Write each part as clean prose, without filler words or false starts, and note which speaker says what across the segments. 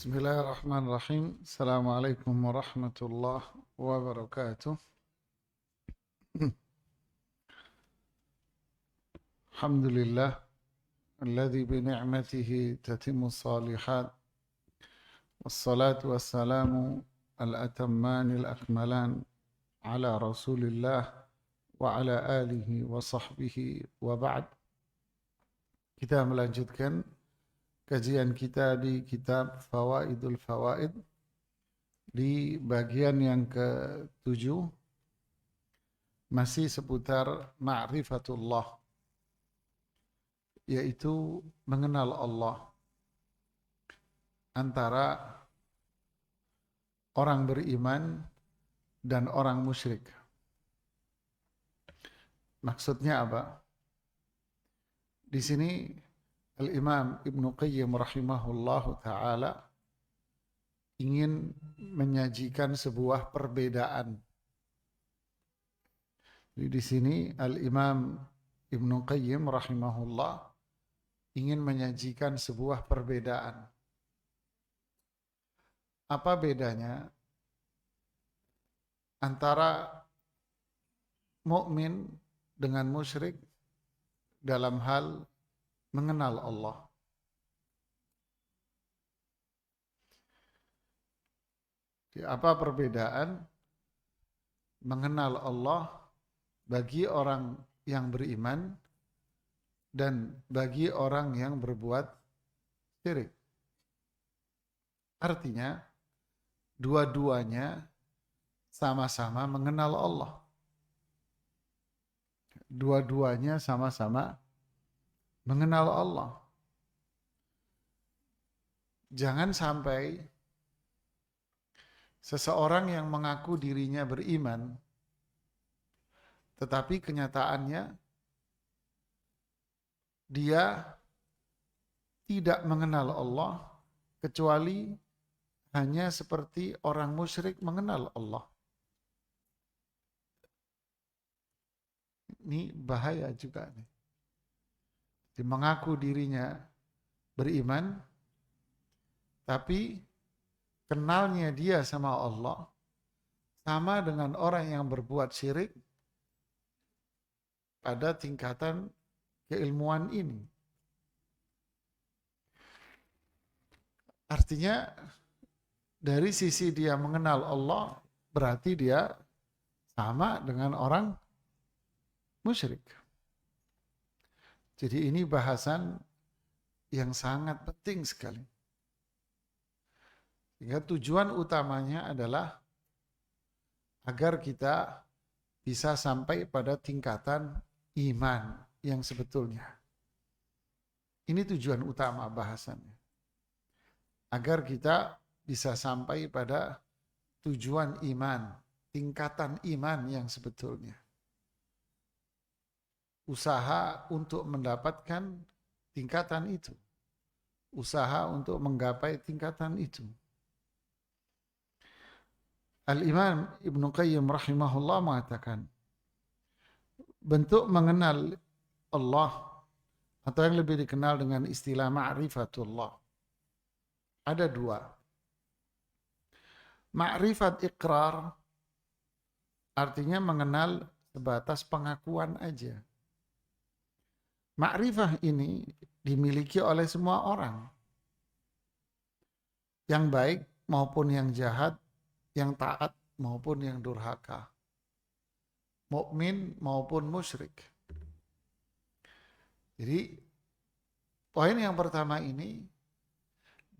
Speaker 1: Bismillahirrahmanirrahim. Assalamualaikum warahmatullahi wabarakatuh. Alhamdulillah alladzi bi ni'matihi tatimmu shalihat wassalatu wassalamu al-atammani al-akmalan ala Rasulillah wa ala alihi wa sahbihi wa ba'd. Kita melanjutkan kajian kita di kitab Fawaidul Fawaid di bagian yang ke-7, masih seputar ma'rifatullah, yaitu mengenal Allah antara orang beriman dan orang musyrik. Maksudnya apa? Di sini Al-Imam Ibnu Qayyim rahimahullahu ta'ala ingin menyajikan sebuah perbedaan. Di sini Al-Imam Ibnu Qayyim rahimahullah ingin menyajikan sebuah perbedaan. Apa bedanya antara mukmin dengan musyrik dalam hal mengenal Allah? Apa perbedaan mengenal Allah bagi orang yang beriman dan bagi orang yang berbuat syirik? Artinya, dua-duanya sama-sama mengenal Allah. Dua-duanya sama-sama mengenal Allah. Jangan sampai seseorang yang mengaku dirinya beriman, tetapi kenyataannya dia tidak mengenal Allah, kecuali hanya seperti orang musyrik mengenal Allah. Ini bahaya juga nih. Dia mengaku dirinya beriman, tapi kenalnya dia sama Allah sama dengan orang yang berbuat syirik pada tingkatan keilmuan ini. Artinya dari sisi dia mengenal Allah, berarti dia sama dengan orang musyrik. Jadi ini bahasan yang sangat penting sekali. Sehingga tujuan utamanya adalah agar kita bisa sampai pada tingkatan iman yang sebetulnya. Ini tujuan utama bahasannya. Agar kita bisa sampai pada tujuan iman, tingkatan iman yang sebetulnya. Usaha untuk mendapatkan tingkatan itu. Usaha untuk menggapai tingkatan itu. Al-Imam Ibnu Qayyim rahimahullah mengatakan, bentuk mengenal Allah atau yang lebih dikenal dengan istilah ma'rifatullah ada dua. Ma'rifat iqrar artinya mengenal sebatas pengakuan aja. Ma'rifah ini dimiliki oleh semua orang, yang baik maupun yang jahat, yang taat maupun yang durhaka, mukmin maupun musyrik. Jadi poin yang pertama ini,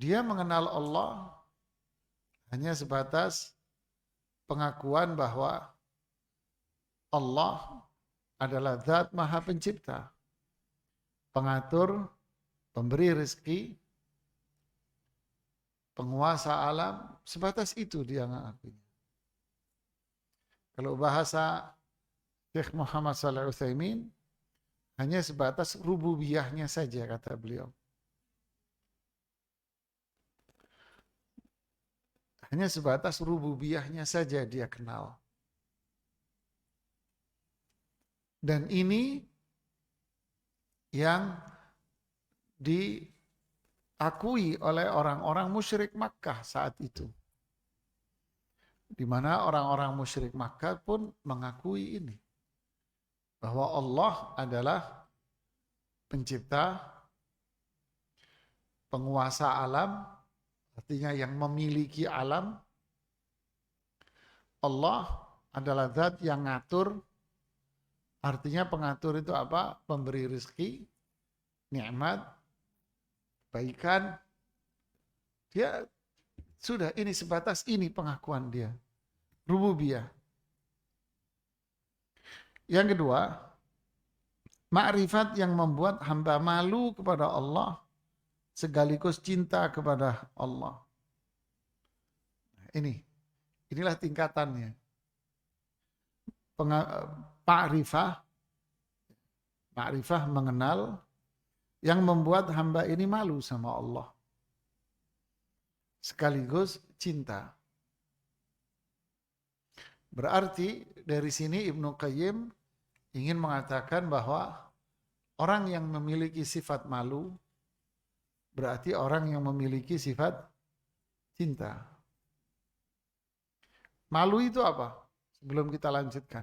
Speaker 1: dia mengenal Allah hanya sebatas pengakuan bahwa Allah adalah zat maha pencipta, pengatur, pemberi rezeki, penguasa alam, sebatas itu dia mengakui. Kalau bahasa Syekh Muhammad Shalih Utsaimin, hanya sebatas rububiyahnya saja, kata beliau. Hanya sebatas rububiyahnya saja dia kenal. Dan ini yang diakui oleh orang-orang musyrik Makkah saat itu. Di mana orang-orang musyrik Makkah pun mengakui ini. Bahwa Allah adalah pencipta, penguasa alam, artinya yang memiliki alam. Allah adalah zat yang ngatur, artinya pengatur itu apa? Pemberi rezeki, nikmat, kebaikan. Dia sudah ini sebatas ini pengakuan dia. Rububiyah. Yang kedua, ma'rifat yang membuat hamba malu kepada Allah sekaligus cinta kepada Allah. Inilah tingkatannya. Ma'rifah mengenal yang membuat hamba ini malu sama Allah. Sekaligus cinta. Berarti dari sini Ibnu Qayyim ingin mengatakan bahwa orang yang memiliki sifat malu berarti orang yang memiliki sifat cinta. Malu itu apa? Sebelum kita lanjutkan.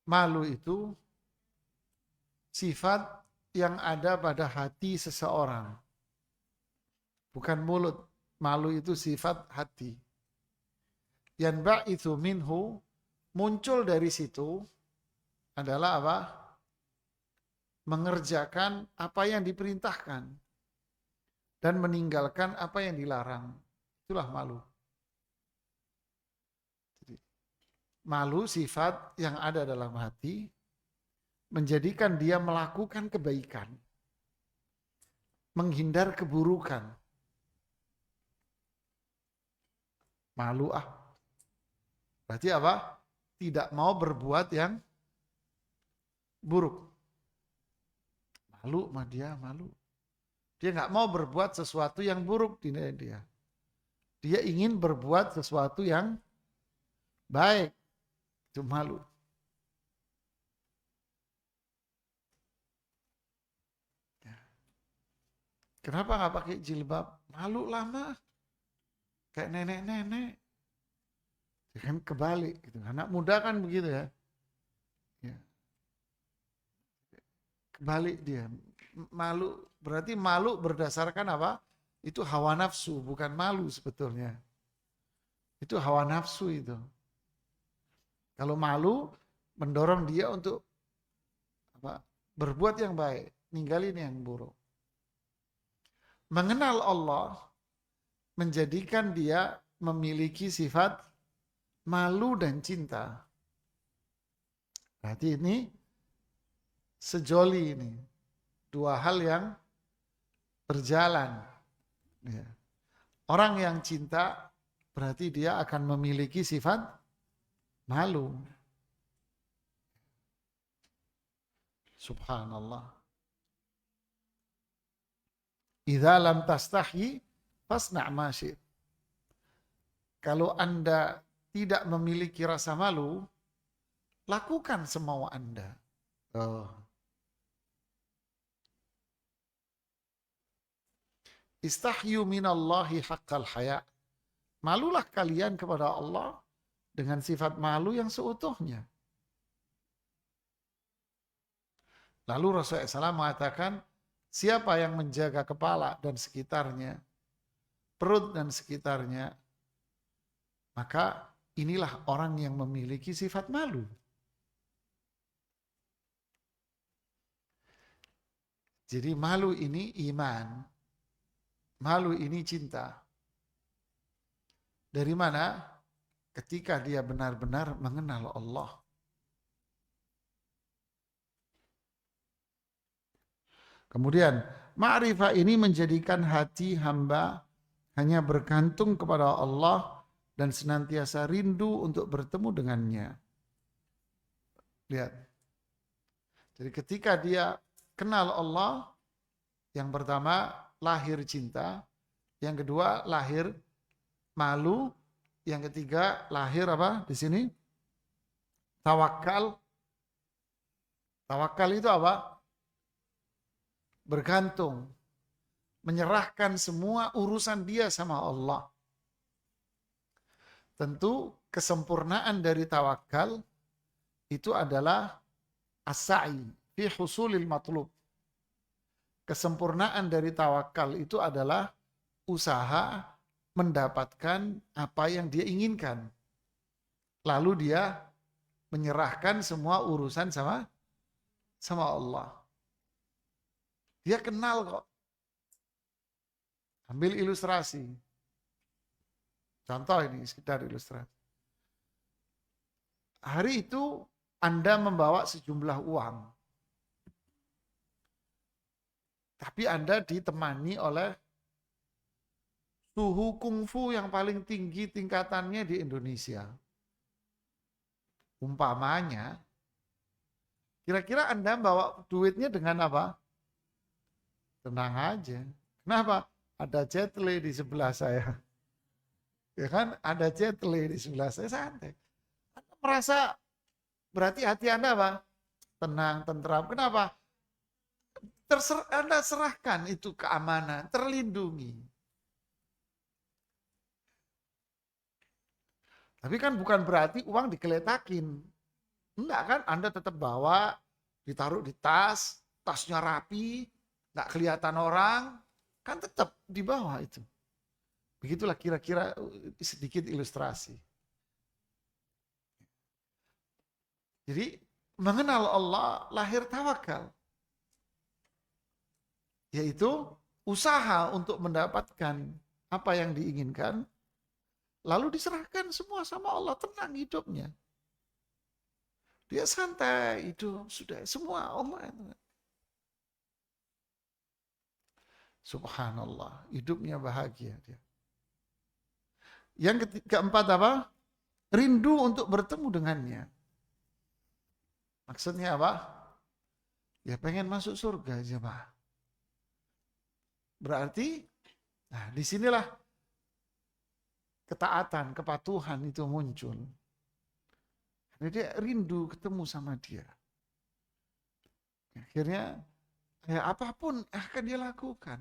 Speaker 1: Malu itu sifat yang ada pada hati seseorang. Bukan mulut. Malu itu sifat hati. Yanba'ithu minhu, muncul dari situ adalah apa? Mengerjakan apa yang diperintahkan dan meninggalkan apa yang dilarang. Itulah malu. Jadi, malu sifat yang ada dalam hati menjadikan dia melakukan kebaikan, menghindar keburukan. Malu berarti apa? Tidak mau berbuat yang buruk. Malu sama dia, malu. Dia nggak mau berbuat sesuatu yang buruk di dia. Dia ingin berbuat sesuatu yang baik. Itu malu. Kenapa nggak pakai jilbab? Malu lama. Kayak nenek-nenek. Kan kebalik. Gitu. Anak muda kan begitu ya. Kebalik dia. Malu, berarti malu berdasarkan apa? Itu hawa nafsu, bukan malu sebetulnya. Itu hawa nafsu itu. Kalau malu, mendorong dia untuk berbuat yang baik, ninggalin yang buruk. Mengenal Allah, menjadikan dia memiliki sifat malu dan cinta. Berarti ini sejoli ini. Dua hal yang berjalan. Ya. Orang yang cinta berarti dia akan memiliki sifat malu. Subhanallah. Idza lam tastahi fasna' ma syi'ta. Kalau Anda tidak memiliki rasa malu, lakukan semau Anda. Istahyu minallahi haqqal haya. Malulah kalian kepada Allah dengan sifat malu yang seutuhnya. Lalu Rasulullah SAW mengatakan, siapa yang menjaga kepala dan sekitarnya, perut dan sekitarnya, maka inilah orang yang memiliki sifat malu. Jadi malu ini iman. Malu ini cinta. Dari mana? Ketika dia benar-benar mengenal Allah. Kemudian, ma'rifah ini menjadikan hati hamba hanya bergantung kepada Allah dan senantiasa rindu untuk bertemu dengannya. Lihat. Jadi ketika dia kenal Allah, yang pertama lahir cinta, yang kedua lahir malu, yang ketiga lahir apa di sini? Tawakal, Tawakal itu apa? Bergantung, menyerahkan semua urusan dia sama Allah. Tentu kesempurnaan dari tawakal itu adalah as-sa'i fi husulil matlub. Kesempurnaan dari tawakal itu adalah usaha mendapatkan apa yang dia inginkan. Lalu dia menyerahkan semua urusan sama Allah. Dia kenal kok. Ambil ilustrasi. Contoh ini sekedar ilustrasi. Hari itu Anda membawa sejumlah uang. Tapi Anda ditemani oleh suhu kungfu yang paling tinggi tingkatannya di Indonesia. Umpamanya, kira-kira Anda bawa duitnya dengan apa? Tenang aja. Kenapa? Ada jet lag di sebelah saya. Ya kan? Ada jet lag di sebelah saya, santai. Anda merasa berarti hati Anda apa? Tenang, tentram. Kenapa? Anda serahkan itu keamanan, terlindungi. Tapi kan bukan berarti uang digeletakin. Enggak kan, Anda tetap bawa, ditaruh di tas, tasnya rapi, enggak kelihatan orang, kan tetap di bawah itu. Begitulah kira-kira sedikit ilustrasi. Jadi mengenal Allah lahir tawakal. Yaitu usaha untuk mendapatkan apa yang diinginkan, lalu diserahkan semua sama Allah, tenang hidupnya. Dia santai hidup, sudah semua Allah. Subhanallah, hidupnya bahagia dia. Yang keempat apa? Rindu untuk bertemu dengannya. Maksudnya apa? Ya pengen masuk surga aja, Pak. Berarti, nah disinilah ketaatan, kepatuhan itu muncul. Jadi dia rindu ketemu sama dia. Akhirnya, ya apapun akan dia lakukan.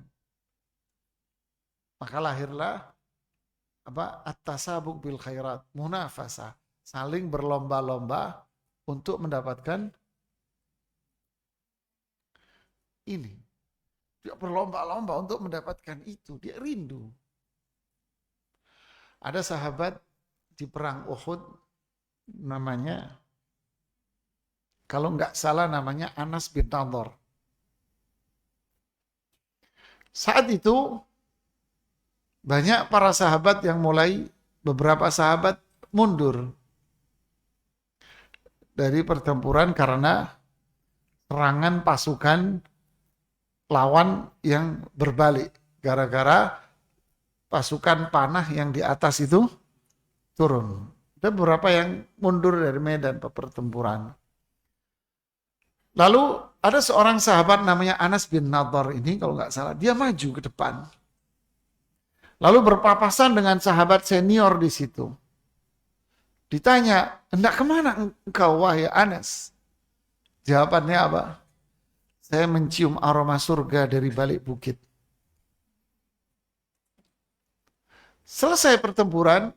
Speaker 1: Maka lahirlah apa? At-tasabuk bil khairat, munafasah, saling berlomba-lomba untuk mendapatkan ini. Dia berlomba-lomba untuk mendapatkan itu, dia rindu. Ada sahabat di perang Uhud namanya, kalau nggak salah namanya Anas bin Nadhr. Saat itu banyak para sahabat yang mulai, beberapa sahabat mundur dari pertempuran karena serangan pasukan lawan yang berbalik. Gara-gara pasukan panah yang di atas itu turun. Ada beberapa yang mundur dari medan pertempuran. Lalu ada seorang sahabat namanya Anas bin Nadhr ini, kalau nggak salah, dia maju ke depan. Lalu berpapasan dengan sahabat senior di situ. Ditanya, hendak kemana engkau wahai Anas? Jawabannya apa? Saya mencium aroma surga dari balik bukit. Selesai pertempuran,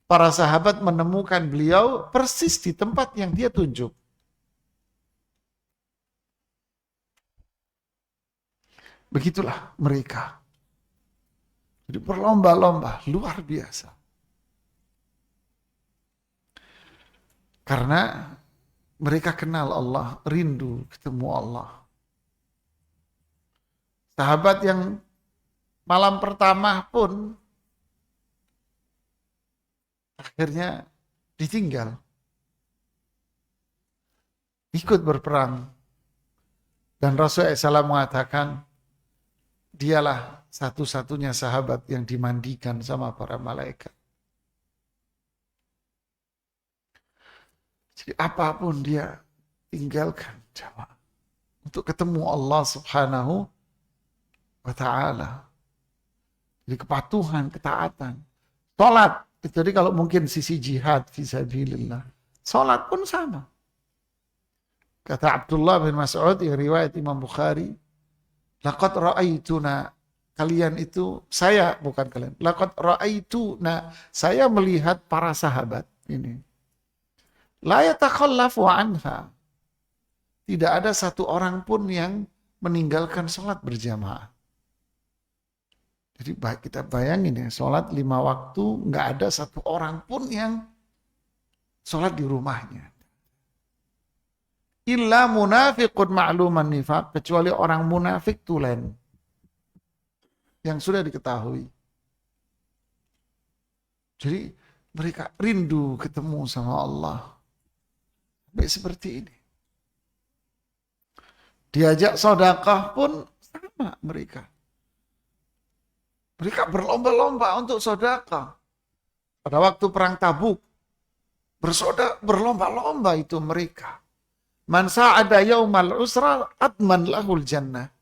Speaker 1: para sahabat menemukan beliau persis di tempat yang dia tunjuk. Begitulah mereka. Jadi berlomba-lomba, luar biasa. Karena mereka kenal Allah, rindu ketemu Allah. Sahabat yang malam pertama pun akhirnya ditinggal. Ikut berperang. Dan Rasulullah SAW mengatakan, dialah satu-satunya sahabat yang dimandikan sama para malaikat. Jadi apapun dia tinggalkan jamaah untuk ketemu Allah Subhanahu wa ta'ala. Jadi kepatuhan, ketaatan. Salat, jadi kalau mungkin sisi jihad fisabilillah, salat pun sama. Kata Abdullah bin Mas'ud yang riwayat Imam Bukhari, laqad ra'aituna, kalian itu, saya bukan kalian, laqad ra'aituna, saya melihat para sahabat ini, la yatakhallafu anha, tidak ada satu orang pun yang meninggalkan sholat berjamaah. Jadi kita bayangin ya, sholat 5 waktu, nggak ada satu orang pun yang sholat di rumahnya. Illa munafiqun ma'luman nifaq, kecuali orang munafik tulen yang sudah diketahui. Jadi mereka rindu ketemu sama Allah. Sampai seperti ini. Diajak sedekah pun sama mereka. Mereka berlomba-lomba untuk sedekah. Pada waktu perang Tabuk, berlomba-lomba itu mereka. Man sa'ada yaumal usra adman lahul jannah.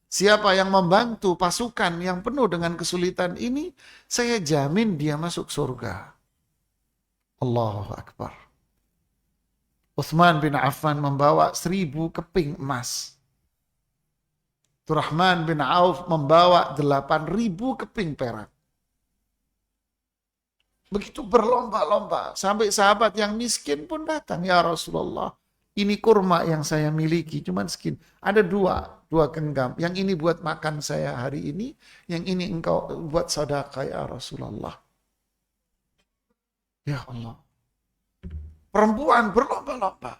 Speaker 1: Siapa yang membantu pasukan yang penuh dengan kesulitan ini, saya jamin dia masuk surga. Allahu Akbar. Utsman bin Affan membawa 1000 keping emas. Abdurrahman bin Auf membawa 8.000 keping perak. Begitu berlomba-lomba, sampai sahabat yang miskin pun datang, ya Rasulullah, ini kurma yang saya miliki, cuman sekian. Ada dua genggam. Yang ini buat makan saya hari ini, yang ini engkau buat sedekah ya Rasulullah. Ya Allah. Perempuan berlomba-lomba.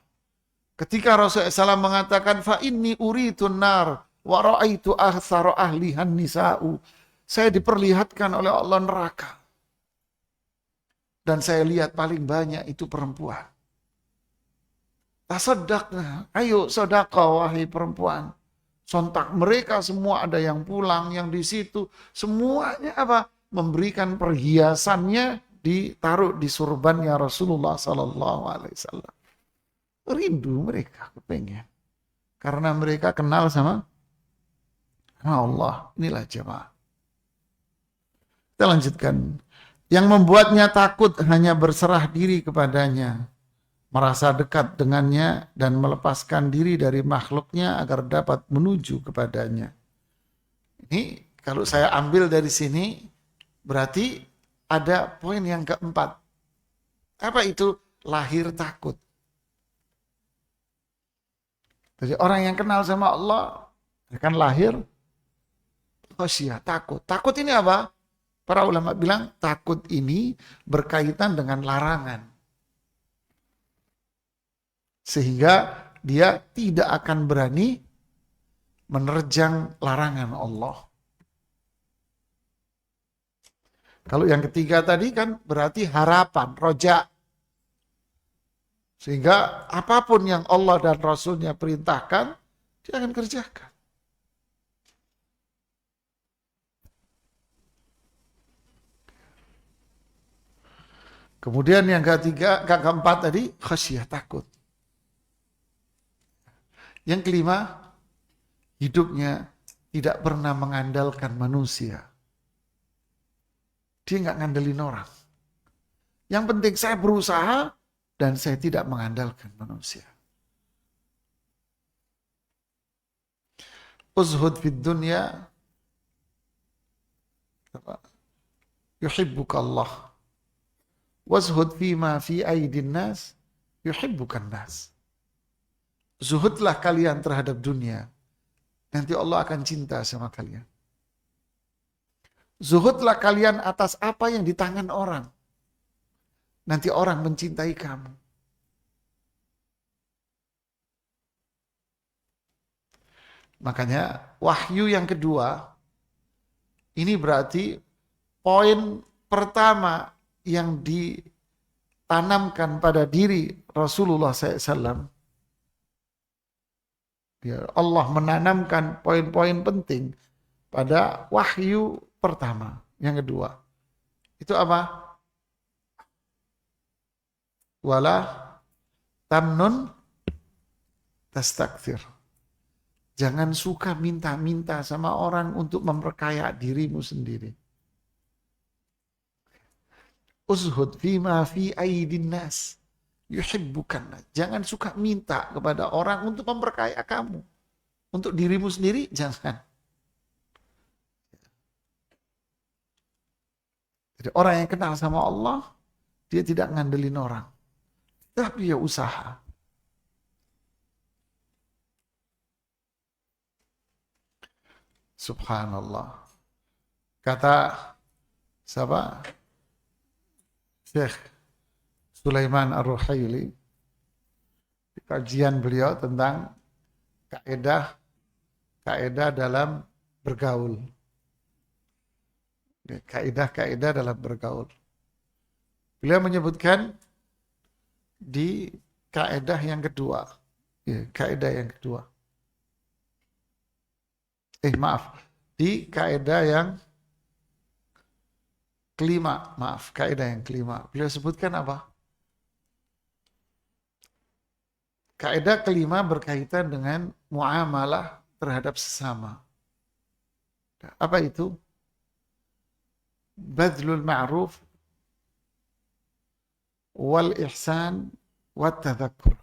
Speaker 1: Ketika Rasulullah SAW mengatakan, fa inni uritun nar wa ra'aitu aktsara ahlihan nisa'u. Saya diperlihatkan oleh Allah neraka. Dan saya lihat paling banyak itu perempuan. Tasaddaqna, ayo sedekah wahai perempuan. Sontak mereka semua ada yang pulang, yang di situ semuanya apa? Memberikan perhiasannya ditaruh di surbannya Rasulullah sallallahu alaihi wasallam. Rindu mereka kepengen. Karena mereka kenal sama Allah. Inilah jemaah. Kita lanjutkan. Yang membuatnya takut hanya berserah diri kepadanya, merasa dekat dengannya dan melepaskan diri dari makhluknya agar dapat menuju kepadanya. Ini kalau saya ambil dari sini berarti ada poin yang keempat. Apa itu? Lahir takut. Jadi orang yang kenal sama Allah akan lahir khasyah, takut. Takut ini apa? Para ulama bilang takut ini berkaitan dengan larangan. Sehingga dia tidak akan berani menerjang larangan Allah. Kalau yang ketiga tadi kan berarti harapan, roja. Sehingga apapun yang Allah dan Rasulnya perintahkan, dia akan kerjakan. Kemudian yang keempat tadi, khasyah, takut. Yang kelima, hidupnya tidak pernah mengandalkan manusia. Dia nggak ngandelin orang. Yang penting saya berusaha dan saya tidak mengandalkan manusia. Uzhud fid dunya yuhibbuka Allah. Wazhud fima fi aidin nas yuhibbukan nas. Zuhudlah kalian terhadap dunia. Nanti Allah akan cinta sama kalian. Zuhudlah kalian atas apa yang di tangan orang. Nanti orang mencintai kamu. Makanya wahyu yang kedua, ini berarti poin pertama yang ditanamkan pada diri Rasulullah SAW. Allah menanamkan poin-poin penting pada wahyu pertama. Yang kedua, itu apa? Wala tamnun tastakthir. Jangan suka minta-minta sama orang untuk memperkaya dirimu sendiri. Uzhud fima fi aidin nas yuhibbukan. Jangan suka minta kepada orang untuk memperkaya kamu. Untuk dirimu sendiri jangan. Jadi orang yang kenal sama Allah, dia tidak ngandelin orang. Tapi dia usaha. Subhanallah. Kata siapa? Syekh Sulaiman Ar-Ruhaili di kajian beliau tentang kaidah dalam bergaul. Kaidah dalam bergaul. Beliau menyebutkan di kaidah yang kedua. Kaidah yang kedua. Di kaidah yang kelima. Kaidah yang kelima. Beliau sebutkan apa? Kaidah kelima berkaitan dengan muamalah terhadap sesama. Apa itu? Badlul ma'ruf wal ihsan wat tadhakkur.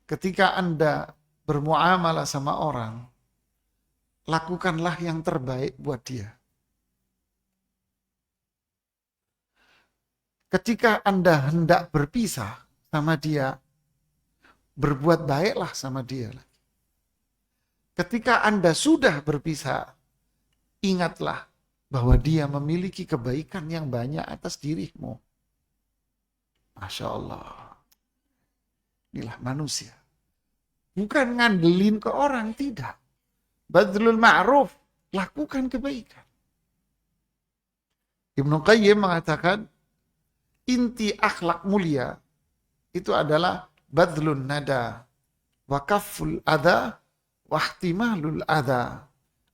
Speaker 1: Ketika Anda bermuamalah sama orang, lakukanlah yang terbaik buat dia. Ketika Anda hendak berpisah sama dia, berbuat baiklah sama dia. Ketika Anda sudah berpisah, ingatlah bahwa dia memiliki kebaikan yang banyak atas dirimu. Masya Allah. Inilah manusia. Bukan ngandelin ke orang, tidak. Badlul ma'ruf, lakukan kebaikan. Ibnu Qayyim mengatakan, inti akhlak mulia itu adalah badlun nada, wa kafful adha, wa ihtimalul adha.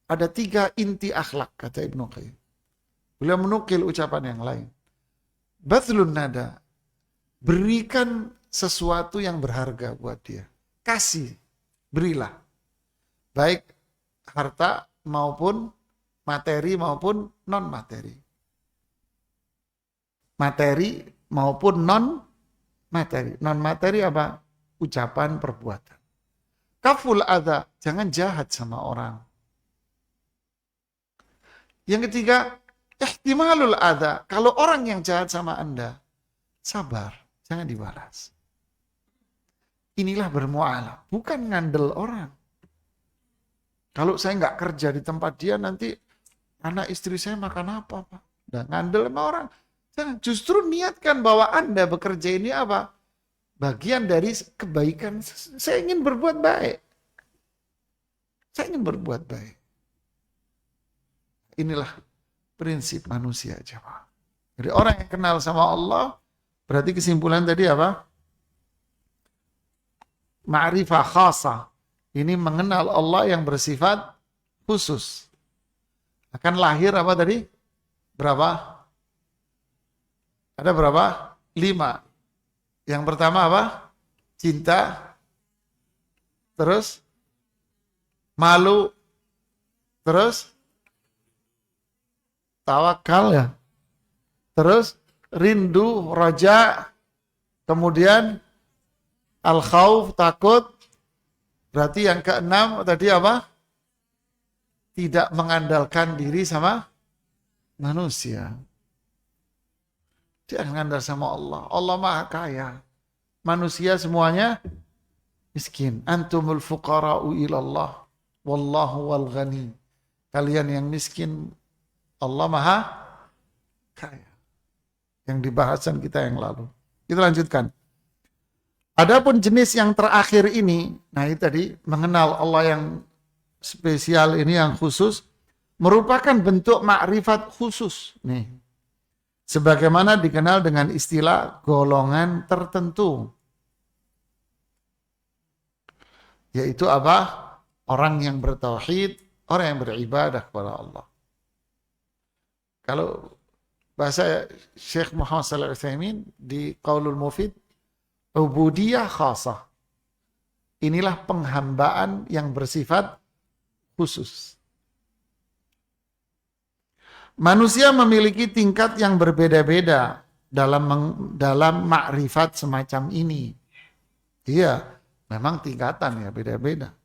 Speaker 1: Ada 3 inti akhlak, kata Ibnu Qayyim. Beliau menukil ucapan yang lain. Badlun nada, berikan sesuatu yang berharga buat dia. Kasih, berilah. Baik harta maupun materi maupun non-materi. Materi maupun non-materi. Non-materi apa? Ucapan, perbuatan. Kaful adha, jangan jahat sama orang. Yang ketiga, ihtimalul adha. Kalau orang yang jahat sama Anda, sabar, jangan dibalas. Inilah bermualah, bukan ngandel orang. Kalau saya nggak kerja di tempat dia, nanti anak istri saya makan apa, Pak? Dan ngandel sama orang. Jangan, justru niatkan bahwa Anda bekerja ini apa? Bagian dari kebaikan. Saya ingin berbuat baik. Saya ingin berbuat baik. Inilah prinsip manusia, jemaah. Jadi orang yang kenal sama Allah, berarti kesimpulan tadi apa? Ma'rifah khasah. Ini mengenal Allah yang bersifat khusus. Akan lahir apa tadi? Berapa? Ada berapa? 5. Yang pertama apa? Cinta. Terus malu. Terus tawakal ya. Terus rindu, raja. Kemudian al-khauf, takut. Berarti yang keenam tadi apa? Tidak mengandalkan diri sama manusia. Dia mengandalkan sama Allah. Allah Maha Kaya. Manusia semuanya miskin. Antumul fuqara'u ilallah. Wallahu wal ghani. Kalian yang miskin, Allah Maha Kaya. Yang dibahasan kita yang lalu. Kita lanjutkan. Adapun jenis yang terakhir ini, nah itu tadi mengenal Allah yang spesial ini, yang khusus, merupakan bentuk makrifat khusus. Nih, sebagaimana dikenal dengan istilah golongan tertentu. Yaitu apa? Orang yang bertauhid, orang yang beribadah kepada Allah. Kalau bahasa Syekh Muhammad Shalih Al-Utsaimin di Qaulul Mufid, ubudiyah khasah. Inilah penghambaan yang bersifat khusus. Manusia memiliki tingkat yang berbeda-beda dalam makrifat semacam ini. Iya, memang tingkatan ya beda-beda.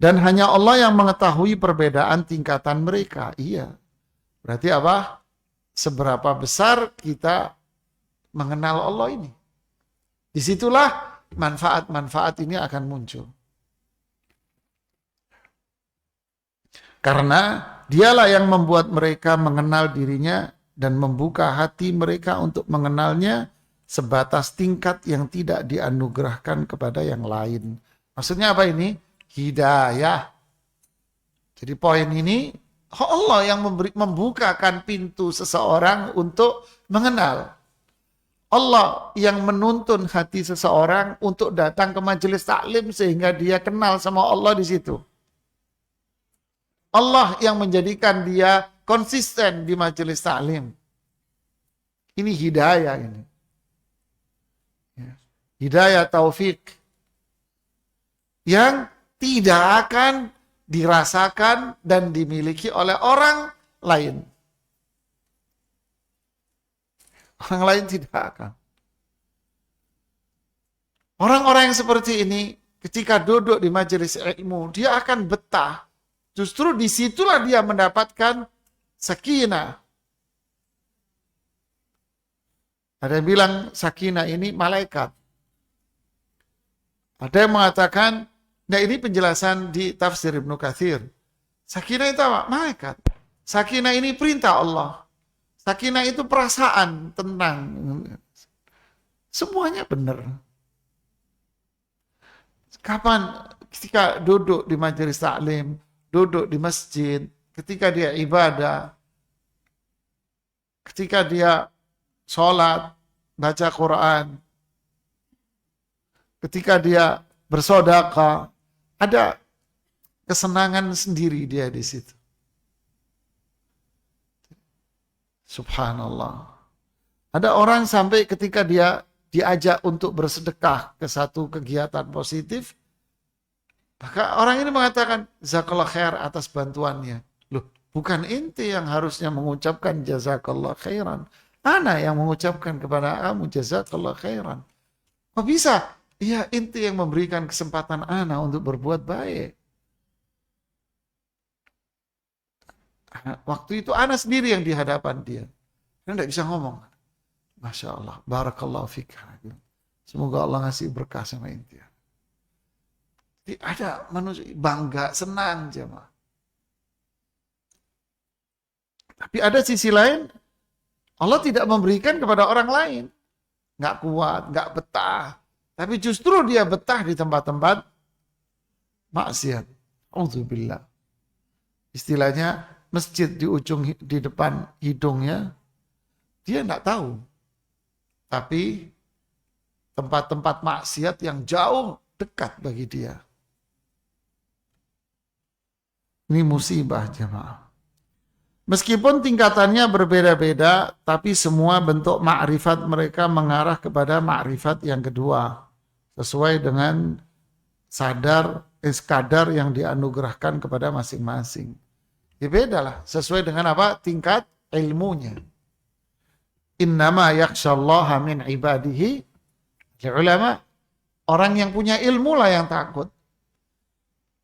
Speaker 1: Dan hanya Allah yang mengetahui perbedaan tingkatan mereka. Iya. Berarti apa? Seberapa besar kita mengenal Allah ini. Disitulah manfaat-manfaat ini akan muncul. Karena dialah yang membuat mereka mengenal dirinya dan membuka hati mereka untuk mengenalnya sebatas tingkat yang tidak dianugerahkan kepada yang lain. Maksudnya apa ini? Hidayah. Jadi poin ini, Allah yang membukakan pintu seseorang untuk mengenal. Allah yang menuntun hati seseorang untuk datang ke majelis taklim sehingga dia kenal sama Allah di situ. Allah yang menjadikan dia konsisten di majelis taklim. Ini hidayah ini. Hidayah taufik. Yang tidak akan dirasakan dan dimiliki oleh orang lain. Orang lain tidak akan. Orang-orang yang seperti ini ketika duduk di majelis ilmu, dia akan betah. Justru disitulah dia mendapatkan sakinah. Ada yang bilang sakinah ini malaikat. Ada yang mengatakan, nah ini penjelasan di tafsir Ibnu Katsir. Sakinah itu apa? Malaikat. Sakinah ini perintah Allah. Sakinah itu perasaan, tenang. Semuanya benar. Kapan? Ketika duduk di majelis taklim, duduk di masjid, ketika dia ibadah, ketika dia sholat, baca Quran, ketika dia bersedekah, ada kesenangan sendiri dia di situ. Subhanallah. Ada orang sampai ketika dia diajak untuk bersedekah ke satu kegiatan positif, maka orang ini mengatakan, jazakallah khair atas bantuannya. Loh, bukan ente yang harusnya mengucapkan jazakallah khairan. Ana yang mengucapkan kepada kamu jazakallah khairan. Kok bisa? Iya, ente yang memberikan kesempatan ana untuk berbuat baik. Waktu itu ana sendiri yang di hadapan dia. Dia tidak bisa ngomong. Masya Allah, barakallahu fika. Semoga Allah ngasih berkah sama ente. Jadi ada manusia bangga, senang jemaah. Tapi ada sisi lain, Allah tidak memberikan kepada orang lain. Nggak kuat, nggak betah. Tapi justru dia betah di tempat-tempat maksiat. Auzubillah. Istilahnya masjid di depan hidungnya, dia nggak tahu. Tapi tempat-tempat maksiat yang jauh dekat bagi dia. Ini musibah jemaah. Meskipun tingkatannya berbeda-beda, tapi semua bentuk makrifat mereka mengarah kepada makrifat yang kedua. Sesuai dengan kadar yang dianugerahkan kepada masing-masing. Ya beda lah, sesuai dengan apa? Tingkat ilmunya. Innama yakhshallaha min ibadihi ulama. Orang yang punya ilmu lah yang takut.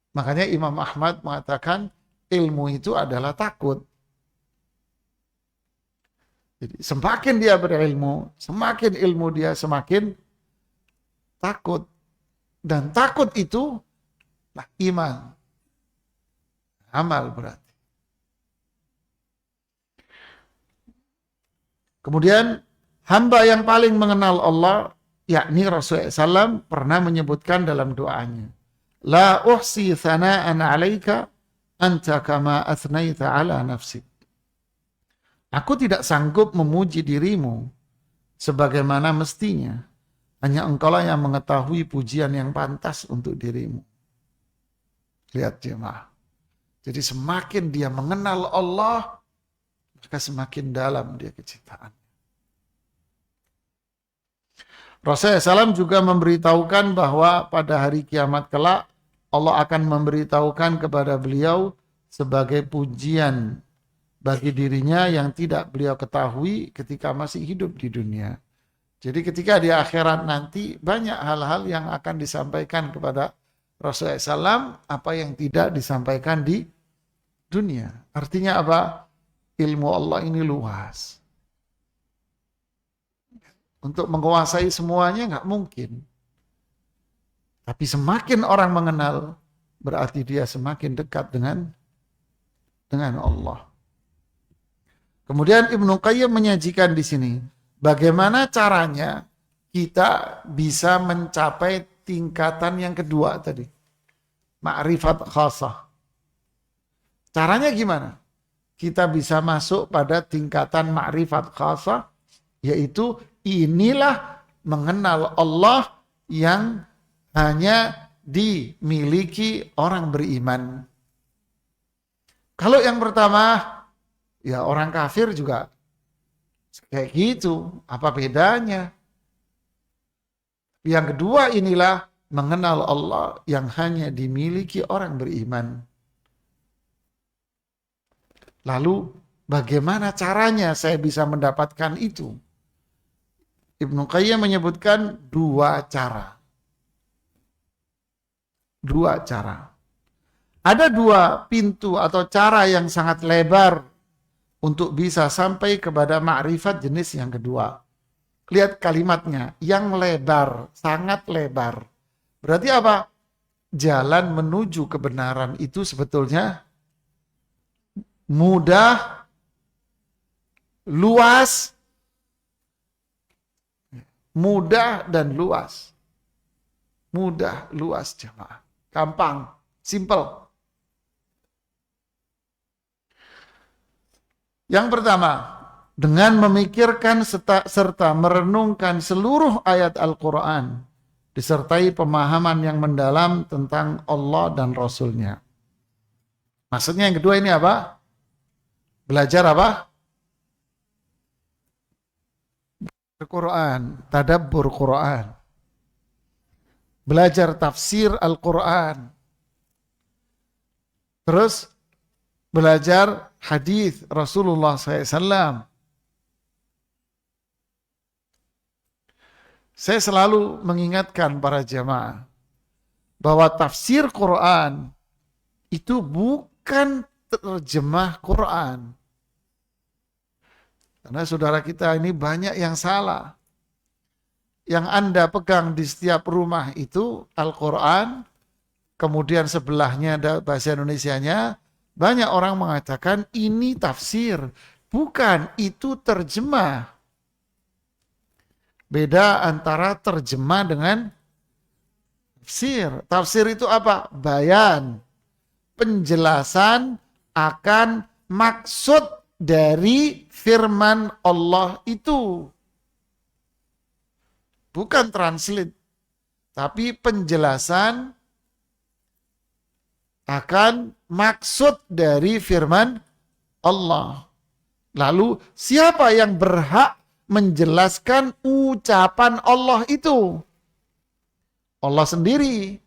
Speaker 1: Makanya Imam Ahmad mengatakan ilmu itu adalah takut. Jadi semakin dia berilmu, semakin ilmu dia semakin takut. Dan takut itu nah, iman. Amal berarti. Kemudian hamba yang paling mengenal Allah, yakni Rasulullah SAW pernah menyebutkan dalam doanya, La uhsi thana'an alaika anta kama athnaita ala nafsik. Aku tidak sanggup memuji dirimu sebagaimana mestinya. Hanya engkaulah yang mengetahui pujian yang pantas untuk dirimu. Lihat jemaah. Jadi semakin dia mengenal Allah, maka semakin dalam dia kecintaan. Rasulullah SAW juga memberitahukan bahwa pada hari kiamat kelak Allah akan memberitahukan kepada beliau sebagai pujian bagi dirinya yang tidak beliau ketahui ketika masih hidup di dunia. Jadi ketika di akhirat nanti banyak hal-hal yang akan disampaikan kepada Rasulullah SAW apa yang tidak disampaikan di dunia. Artinya apa? Ilmu Allah ini luas. Untuk menguasai semuanya nggak mungkin. Tapi semakin orang mengenal, berarti dia semakin dekat dengan Allah. Kemudian Ibnu Qayyim menyajikan di sini, bagaimana caranya kita bisa mencapai tingkatan yang kedua tadi. Ma'rifat khasah. Caranya gimana? Kita bisa masuk pada tingkatan ma'rifat khasah, yaitu inilah mengenal Allah yang hanya dimiliki orang beriman. Kalau yang pertama, ya orang kafir juga kayak gitu. Apa bedanya? Yang kedua inilah mengenal Allah yang hanya dimiliki orang beriman. Lalu bagaimana caranya saya bisa mendapatkan itu? Ibnu Qayyim menyebutkan dua cara. Ada dua pintu atau cara yang sangat lebar untuk bisa sampai kepada ma'rifat jenis yang kedua. Lihat kalimatnya, yang lebar, sangat lebar. Berarti apa? Jalan menuju kebenaran itu sebetulnya mudah, luas, dan luas. Mudah, luas jemaah. Gampang, simple. Yang pertama, dengan memikirkan serta merenungkan seluruh ayat Al-Quran, disertai pemahaman yang mendalam tentang Allah dan Rasul-Nya. Maksudnya yang kedua ini apa? Belajar apa? Al-Quran, tadabbur Quran. Belajar tafsir Al-Quran. Terus belajar hadis Rasulullah SAW. Saya selalu mengingatkan para jamaah bahwa tafsir Quran itu bukan terjemah Quran. Karena saudara kita ini banyak yang salah. Yang Anda pegang di setiap rumah itu Al-Quran, kemudian sebelahnya ada bahasa Indonesianya, banyak orang mengatakan ini tafsir. Bukan, itu terjemah. Beda antara terjemah dengan tafsir. Tafsir itu apa? Bayan. Penjelasan akan maksud dari firman Allah itu. Bukan translate, tapi penjelasan akan maksud dari firman Allah. Lalu siapa yang berhak menjelaskan ucapan Allah itu? Allah sendiri.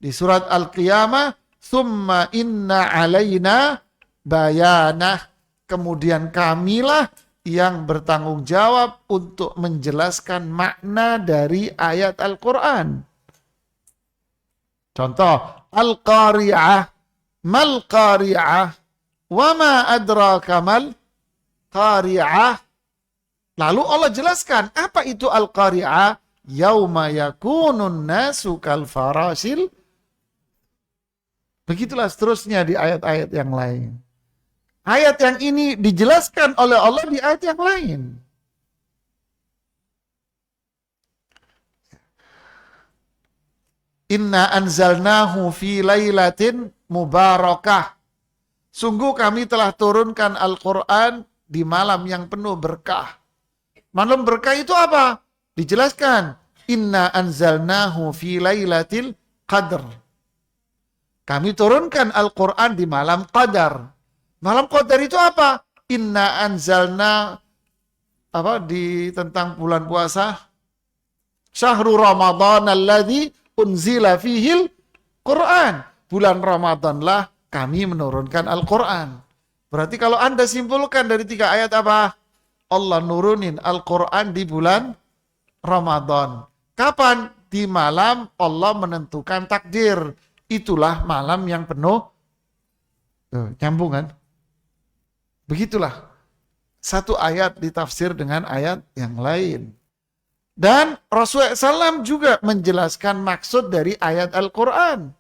Speaker 1: Di surat Al-Qiyamah, "Tsumma inna alaina bayanah." Kemudian kamilah yang bertanggung jawab untuk menjelaskan makna dari ayat Al-Quran. Contoh, Al-Qari'ah, mal Qari'ah, wa ma adraka mal Qari'ah. Lalu Allah jelaskan, apa itu Al-Qari'ah? Yauma yakunun nasu kal farasil. Begitulah seterusnya di ayat-ayat yang lain. Ayat yang ini dijelaskan oleh Allah di ayat yang lain. Inna anzalnahu fi lailatin mubarakah. Sungguh kami telah turunkan Al-Quran di malam yang penuh berkah. Malam berkah itu apa? Dijelaskan. Inna anzalnahu fi lailatil qadr. Kami turunkan Al-Quran di malam qadar. Malam Qadar itu apa? Inna anzalna di tentang bulan puasa. Syahrul Ramadan alladzi unzila fihil Quran. Bulan Ramadanlah kami menurunkan Al-Quran. Berarti kalau Anda simpulkan dari 3 ayat apa? Allah nurunin Al-Quran di bulan Ramadan. Kapan? Di malam Allah menentukan takdir. Itulah malam yang penuh. Tuh, nyambung kan? Begitulah. Satu ayat ditafsir dengan ayat yang lain. Dan Rasulullah SAW juga menjelaskan maksud dari ayat Al-Quran.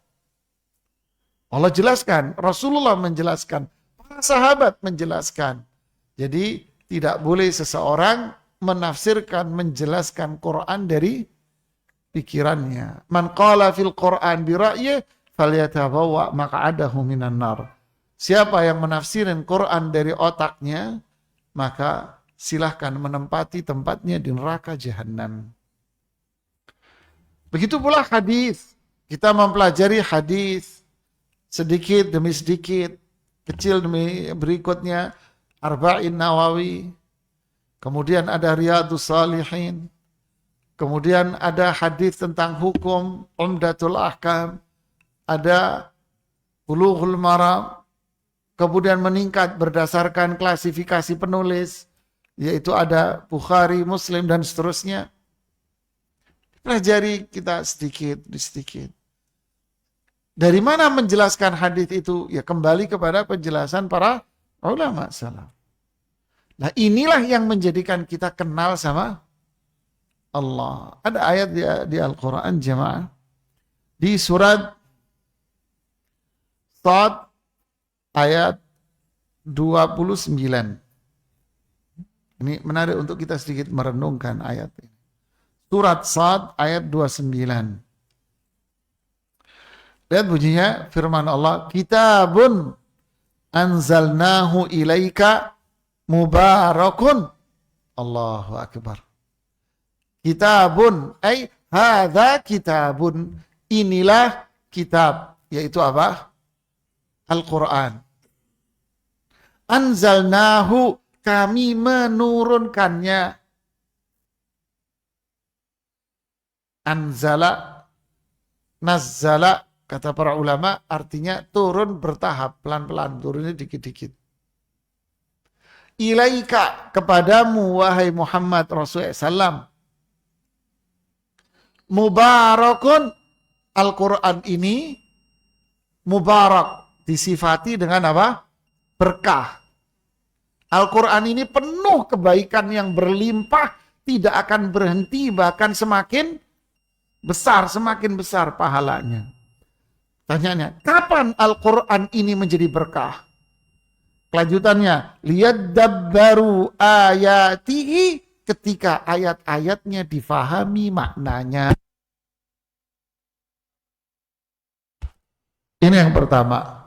Speaker 1: Allah jelaskan, Rasulullah menjelaskan, para sahabat menjelaskan. Jadi tidak boleh seseorang menafsirkan, menjelaskan Quran dari pikirannya. Man qala fil Quran bi ra'yi falyatabawwa maq'adahu minan nar. Siapa yang menafsirin Quran dari otaknya, maka silahkan menempati tempatnya di neraka jahanam. Begitu pula hadis. Kita mempelajari hadis sedikit demi sedikit, kecil demi berikutnya, Arba'in Nawawi, kemudian ada Riyadhus Shalihin, kemudian ada hadis tentang hukum, Umdatul Ahkam, ada Bulughul Maram, kemudian meningkat berdasarkan klasifikasi penulis, yaitu ada Bukhari, Muslim, dan seterusnya. Pelajari kita sedikit demi sedikit. Dari mana menjelaskan hadis itu? Ya kembali kepada penjelasan para ulama salaf. Nah inilah yang menjadikan kita kenal sama Allah. Ada ayat di Al-Quran jemaah. Di surat Shad ayat 29. Ini menarik untuk kita sedikit merenungkan ayat ini. Surat Shad ayat 29. Lihat bunyinya, firman Allah, kitabun anzalnahu ilaika mubarakun. Allahu akbar. Kitabun, hadza kitabun. Inilah kitab, yaitu apa? Al-Quran. Anzalnahu, kami menurunkannya. Anzala, nazzala, kata para ulama, artinya turun bertahap, pelan-pelan, turunnya dikit-dikit. Ilaika, kepadamu, wahai Muhammad Rasulullah SAW. Mubarakun, Al-Quran ini, mubarak, disifati dengan apa? Berkah. Al-Quran ini penuh kebaikan yang berlimpah, tidak akan berhenti, bahkan semakin besar pahalanya. Tanyanya, kapan Al-Quran ini menjadi berkah? Kelanjutannya, liyadabbaru ayatihi, ketika ayat-ayatnya difahami maknanya. Ini yang pertama.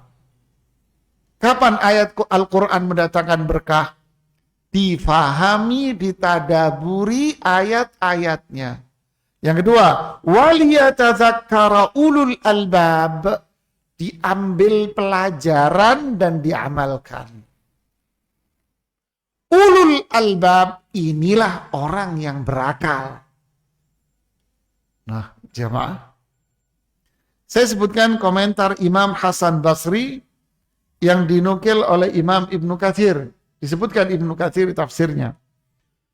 Speaker 1: Kapan ayat Al-Quran mendatangkan berkah? Difahami, ditadaburi ayat-ayatnya. Yang kedua, waliyatadzakkara ulul albab, diambil pelajaran dan diamalkan. Ulul albab, inilah orang yang berakal. Nah, jemaah, saya sebutkan komentar Imam Hasan Basri yang dinukil oleh Imam Ibnu Katsir. Disebutkan Ibnu Katsir di tafsirnya.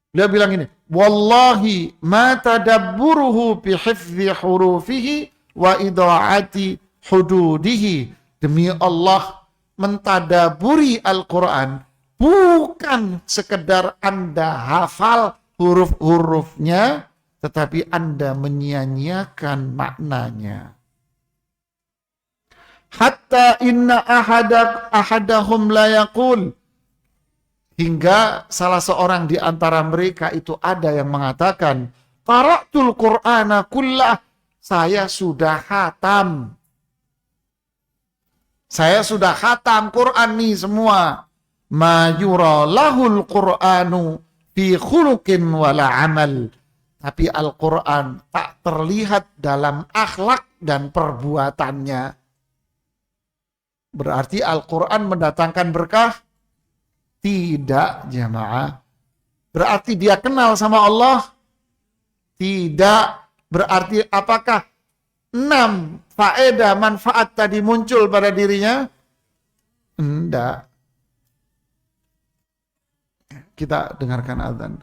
Speaker 1: Beliau bilang ini, wallahi ma tadabburuhu bi hifdzi hurufihi wa ida'ati hududihi. Demi Allah, mentadaburi Al-Quran bukan sekedar Anda hafal huruf-hurufnya, tetapi Anda menyia-nyiakan maknanya. Hatta inna ahadahum la yaqul, hingga salah seorang di antara mereka itu ada yang mengatakan, qara'tul Qur'ana kullah, saya sudah khatam. Saya sudah khatam Quran nih semua. Ma yura lahul Qur'anu fi khuluqin wala amal. Tapi Al-Quran tak terlihat dalam akhlak dan perbuatannya. Berarti Al-Quran mendatangkan berkah? Tidak, jemaah. Berarti dia kenal sama Allah? Tidak. Berarti apakah 6 faedah manfaat tadi muncul pada dirinya? Tidak. Kita dengarkan azan.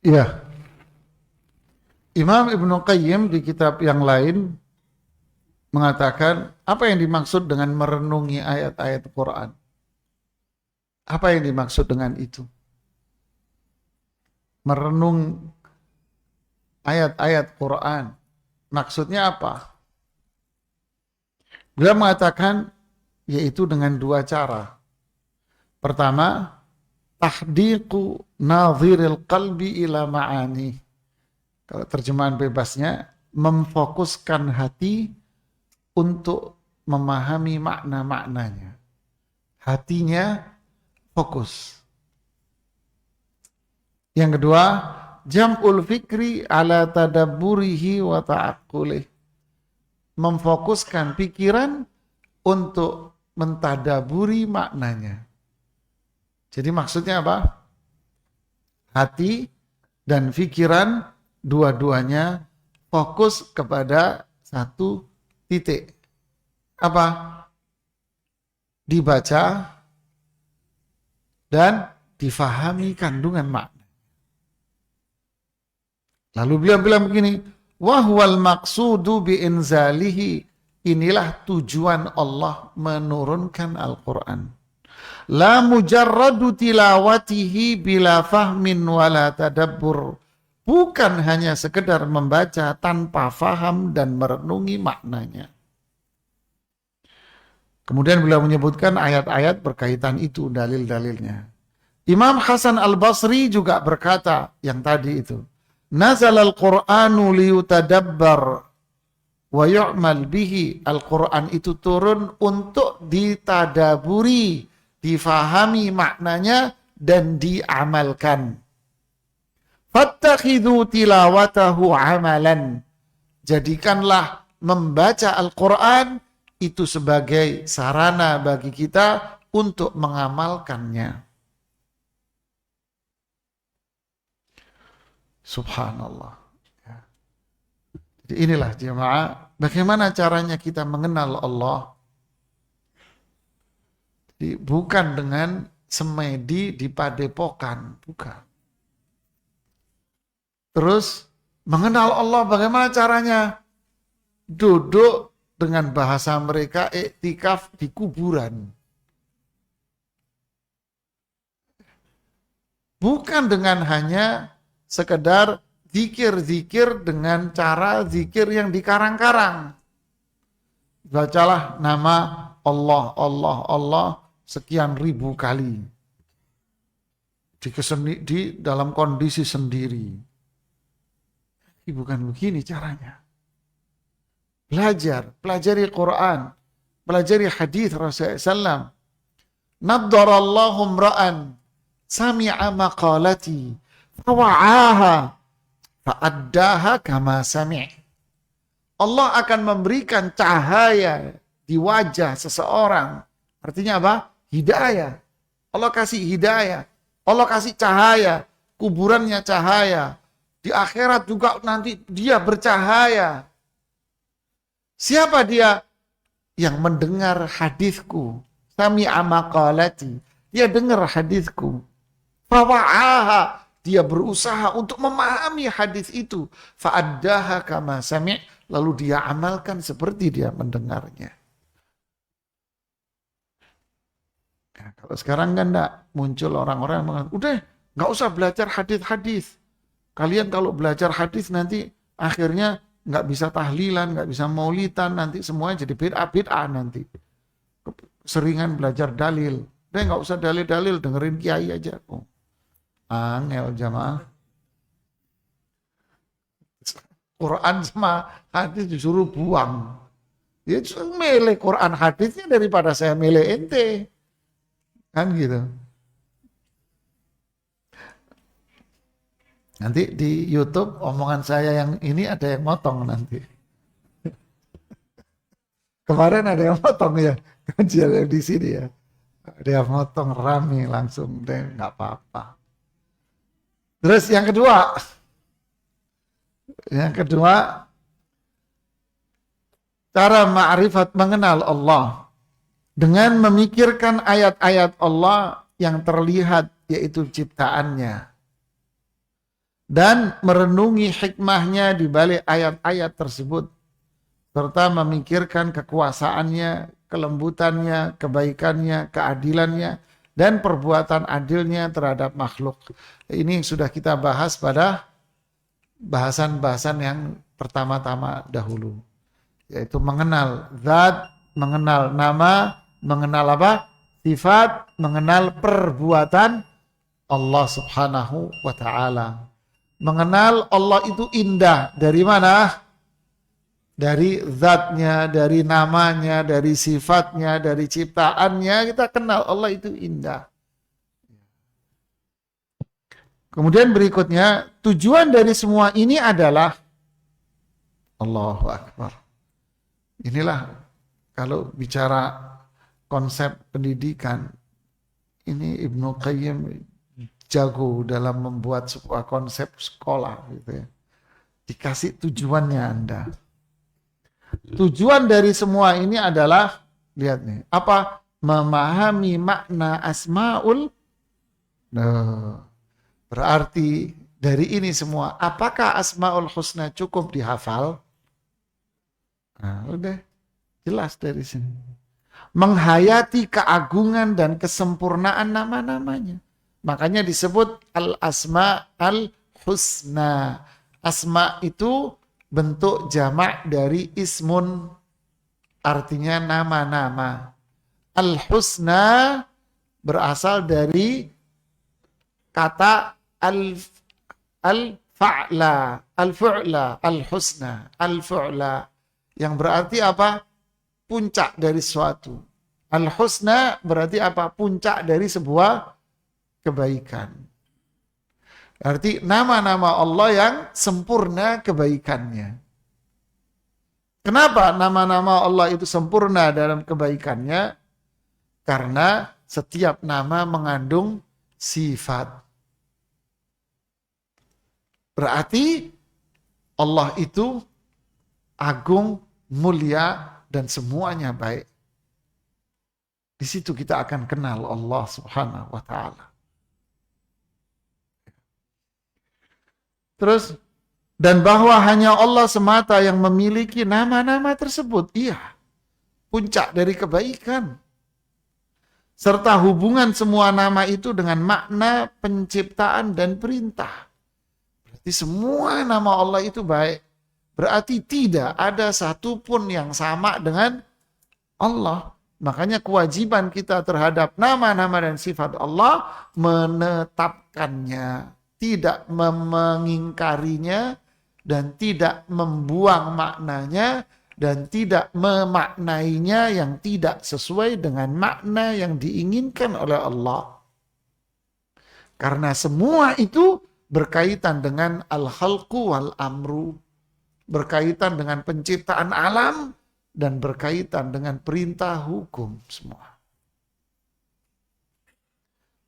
Speaker 1: Iya, Imam Ibnu Qayyim di kitab yang lain mengatakan apa yang dimaksud dengan merenungi ayat-ayat Quran. Apa yang dimaksud dengan itu? Merenung ayat-ayat Quran. Maksudnya apa? Beliau mengatakan yaitu dengan dua cara. Pertama, tahdiqu nadhiril qalbi ila ma'ani. Kalau terjemahan bebasnya, memfokuskan hati untuk memahami makna-maknanya. Hatinya fokus. Yang kedua, jam'ul fikri ala tadabburihi wa ta'aqqulih. Memfokuskan pikiran untuk mentadaburi maknanya. Jadi maksudnya apa? Hati dan pikiran dua-duanya fokus kepada satu titik. Apa? Dibaca dan difahami kandungan makna. Lalu beliau bilang begini, Wa huwal maqsudu bi inzalihi. Inilah tujuan Allah menurunkan Al-Quran. La mujarradu tilawatihi bila fahmin wala tadabbur. Bukan hanya sekedar membaca tanpa faham dan merenungi maknanya. Kemudian beliau menyebutkan ayat-ayat berkaitan itu, dalil-dalilnya. Imam Hasan Al-Basri juga berkata yang tadi itu. Nazal al-Qur'anu liyutadabbar wa yu'mal bihi. Al-Quran itu turun untuk ditadaburi, difahami maknanya dan diamalkan. Fattakhidhu tilawatahu amalan. Jadikanlah membaca Al-Quran itu sebagai sarana bagi kita untuk mengamalkannya. Subhanallah. Jadi inilah jemaah, bagaimana caranya kita mengenal Allah. Jadi bukan dengan semedi di padepokan, bukan. Terus mengenal Allah bagaimana caranya? Duduk dengan bahasa mereka iktikaf di kuburan. Bukan dengan hanya sekedar zikir-zikir dengan cara zikir yang dikarang-karang. Bacalah nama Allah, Allah, Allah sekian ribu kali. Di dalam kondisi sendiri. Bukan begini caranya. Pelajari Quran, pelajari hadis Rasulullah SAW. Naddarallahu imra'an sami'a maqalati fawa'aha fa'addaha kama sami'. Allah akan memberikan cahaya di wajah seseorang. Artinya apa? Hidayah. Allah kasih hidayah. Allah kasih cahaya. Kuburannya cahaya. Di akhirat juga nanti dia bercahaya. Siapa dia? Yang mendengar hadisku. Sami'a maqalati. Dia dengar hadisku. Fawa'aha. Dia berusaha untuk memahami hadis itu. Fa'addaha kama sami'. Lalu dia amalkan seperti dia mendengarnya. Nah, kalau sekarang kan enggak, muncul orang-orang yang mengatakan, udah nggak usah belajar hadis-hadis. Kalian kalau belajar hadis nanti akhirnya nggak bisa tahlilan, nggak bisa maulidan, nanti semuanya jadi bid'ah nanti. Seringan belajar dalil. Udah nggak usah dalil-dalil, dengerin kiai aja. Oh, angel jamaah. Quran sama hadis disuruh buang. Ya milih Quran hadisnya daripada saya milih ente. Kan gitu. Nanti di YouTube omongan saya yang ini ada yang motong nanti. Kemarin ada yang motong ya, kajian yang di sini ya. Ada yang motong rame langsung deh, nggak apa-apa. Terus yang kedua, cara ma'rifat mengenal Allah dengan memikirkan ayat-ayat Allah yang terlihat yaitu ciptaannya. Dan merenungi hikmahnya di balik ayat-ayat tersebut. Serta memikirkan kekuasaannya, kelembutannya, kebaikannya, keadilannya, dan perbuatan adilnya terhadap makhluk. Ini sudah kita bahas pada bahasan-bahasan yang pertama-tama dahulu. Yaitu mengenal zat, mengenal nama, mengenal apa? Sifat, mengenal perbuatan Allah Subhanahu wa ta'ala. Mengenal Allah itu indah. Dari mana? Dari zatnya, dari namanya, dari sifatnya, dari ciptaannya. Kita kenal Allah itu indah. Kemudian berikutnya, tujuan dari semua ini adalah Allahu Akbar. Inilah kalau bicara konsep pendidikan, ini Ibnu Qayyim jago dalam membuat sebuah konsep sekolah gitu ya. Dikasih tujuannya Anda. Tujuan dari semua ini adalah, lihat nih, apa? Memahami makna asmaul. Nah, berarti dari ini semua, apakah Asmaul Husna cukup dihafal? Nah, udah jelas dari sini. Menghayati keagungan dan kesempurnaan nama-namanya. Makanya disebut Al-Asma Al-Husna. Asma itu bentuk jamak dari ismun, artinya nama-nama. Al-Husna berasal dari kata al-fa'la, al-fu'la, al-husna, al-fu'la. Yang berarti apa? Puncak dari suatu. Al-husna berarti apa? Puncak dari sebuah kebaikan. Berarti nama-nama Allah yang sempurna kebaikannya. Kenapa nama-nama Allah itu sempurna dalam kebaikannya? Karena setiap nama mengandung sifat. Berarti Allah itu agung, mulia, dan semuanya baik. Di situ kita akan kenal Allah Subhanahu wa Ta'ala. Terus, dan bahwa hanya Allah semata yang memiliki nama-nama tersebut. Iya, puncak dari kebaikan. Serta hubungan semua nama itu dengan makna penciptaan dan perintah. Berarti semua nama Allah itu baik. Berarti tidak ada satupun yang sama dengan Allah. Makanya kewajiban kita terhadap nama-nama dan sifat Allah menetapkannya, tidak mengingkarinya, dan tidak membuang maknanya, dan tidak memaknainya yang tidak sesuai dengan makna yang diinginkan oleh Allah. Karena semua itu berkaitan dengan al-khalqu wal-amru, berkaitan dengan penciptaan alam, dan berkaitan dengan perintah hukum semua.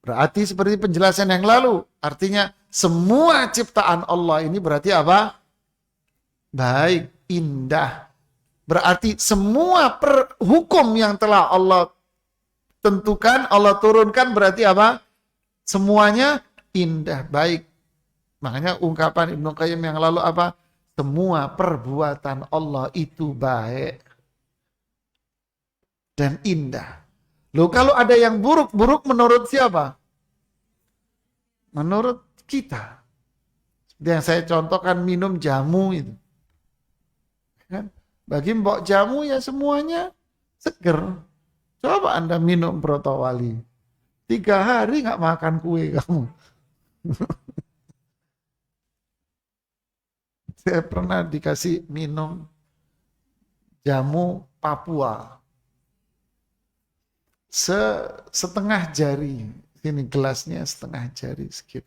Speaker 1: Berarti seperti penjelasan yang lalu, artinya semua ciptaan Allah ini berarti apa? Baik, indah. Berarti semua hukum yang telah Allah tentukan, Allah turunkan berarti apa? Semuanya indah, baik. Makanya ungkapan Ibnu Qayyim yang lalu apa? Semua perbuatan Allah itu baik dan indah. Loh, kalau ada yang buruk-buruk menurut siapa? Menurut kita. Seperti yang saya contohkan minum jamu itu. Kan? Bagi mbok jamu ya semuanya seger. Coba Anda minum protowali. 3 hari nggak makan kue kamu. Saya pernah dikasih minum jamu Papua. Setengah jari. Ini gelasnya setengah jari sedikit.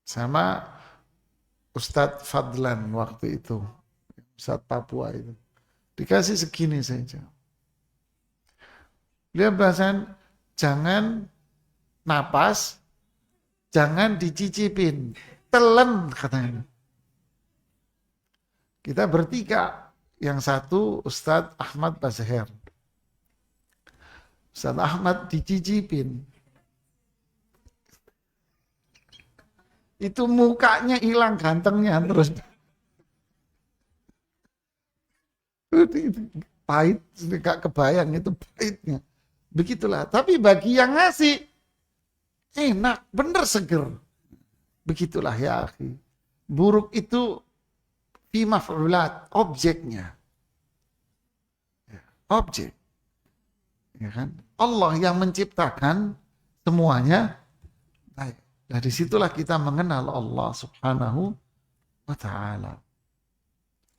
Speaker 1: Sama Ustadz Fadlan waktu itu. Ustadz Papua itu. Dikasih segini saja. Dia bahasan jangan napas, jangan dicicipin. Telan katanya. Kita bertiga. Yang satu Ustadz Ahmad Basher. Ustadz Ahmad dicicipin. Itu mukanya hilang gantengnya terus. Pahit, gak kebayang itu pahitnya. Begitulah. Tapi bagi yang ngasih, enak, bener seger. Begitulah ya akhi. Buruk itu fi maf'ulat, objeknya. Objek. Ya kan? Allah yang menciptakan semuanya baik. Dari situlah kita mengenal Allah Subhanahu wa Ta'ala.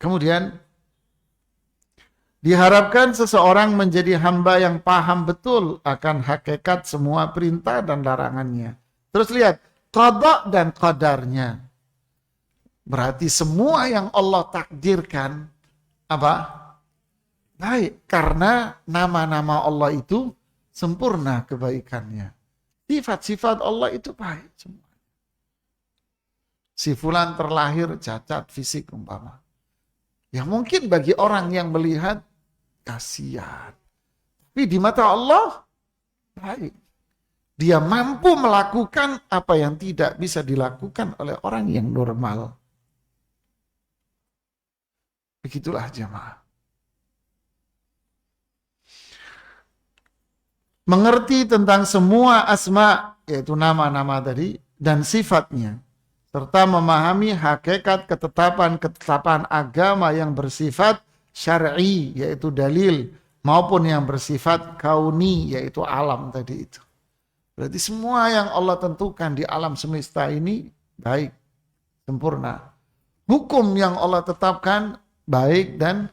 Speaker 1: Kemudian diharapkan seseorang menjadi hamba yang paham betul akan hakikat semua perintah dan larangannya. Terus lihat, qada dan qadarnya. Berarti semua yang Allah takdirkan apa? Baik, karena nama-nama Allah itu sempurna kebaikannya. Sifat-sifat Allah itu baik semua. Si fulan terlahir cacat fisik umpama. Yang mungkin bagi orang yang melihat kasihan. Tapi di mata Allah baik. Dia mampu melakukan apa yang tidak bisa dilakukan oleh orang yang normal. Begitulah jemaah. Mengerti tentang semua asma, yaitu nama-nama tadi, dan sifatnya, serta memahami hakikat ketetapan agama yang bersifat syar'i, yaitu dalil, maupun yang bersifat kauni, yaitu alam tadi itu. Berarti semua yang Allah tentukan di alam semesta ini baik, sempurna. Hukum yang Allah tetapkan baik dan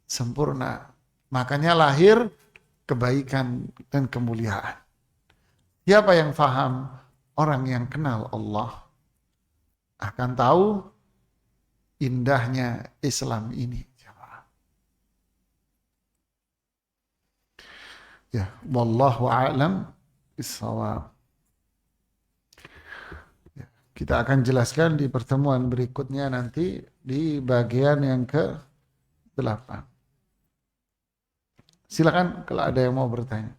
Speaker 1: sempurna. Makanya lahir kebaikan dan kemuliaan. Siapa yang faham? Orang yang kenal Allah akan tahu indahnya Islam ini. Ya, wallahu a'lam bissawab. Ya, kita akan jelaskan di pertemuan berikutnya nanti di bagian yang ke-8. Silakan kalau ada yang mau bertanya.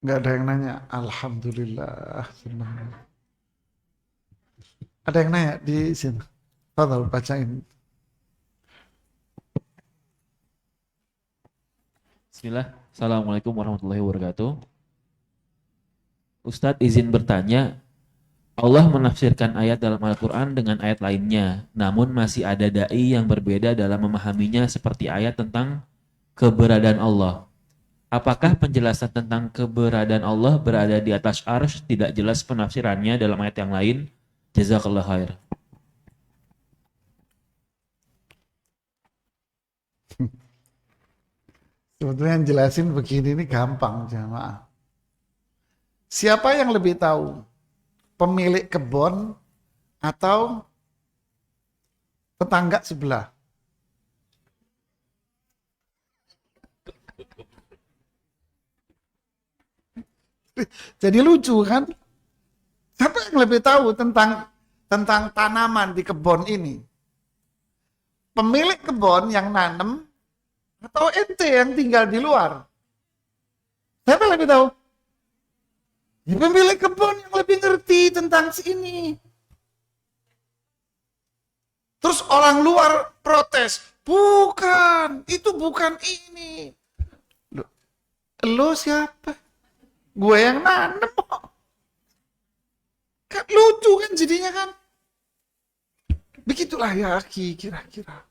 Speaker 1: Nggak ada yang nanya. Alhamdulillah. Senang. Ada yang nanya di sini. Fadhal, bacain.
Speaker 2: Bismillah. Assalamualaikum warahmatullahi wabarakatuh. Ustadz izin bertanya, Allah menafsirkan ayat dalam Al-Quran dengan ayat lainnya, namun masih ada dai yang berbeda dalam memahaminya seperti ayat tentang keberadaan Allah. Apakah penjelasan tentang keberadaan Allah berada di atas arsy tidak jelas penafsirannya dalam ayat yang lain? Jazakallah khair.
Speaker 1: Sebetulnya yang jelasin begini ini gampang jamaah. Siapa yang lebih tahu? Pemilik kebun atau tetangga sebelah? Jadi lucu kan? Siapa yang lebih tahu tentang tanaman di kebun ini? Pemilik kebun yang nanam atau ente yang tinggal di luar? Siapa yang lebih tahu? Ya, pemilik kebun yang lebih ngerti tentang sini. Terus orang luar protes, bukan, itu bukan ini. Lo siapa? Gue yang nanam. Kan lucu kan jadinya kan. Begitulah ya kira-kira.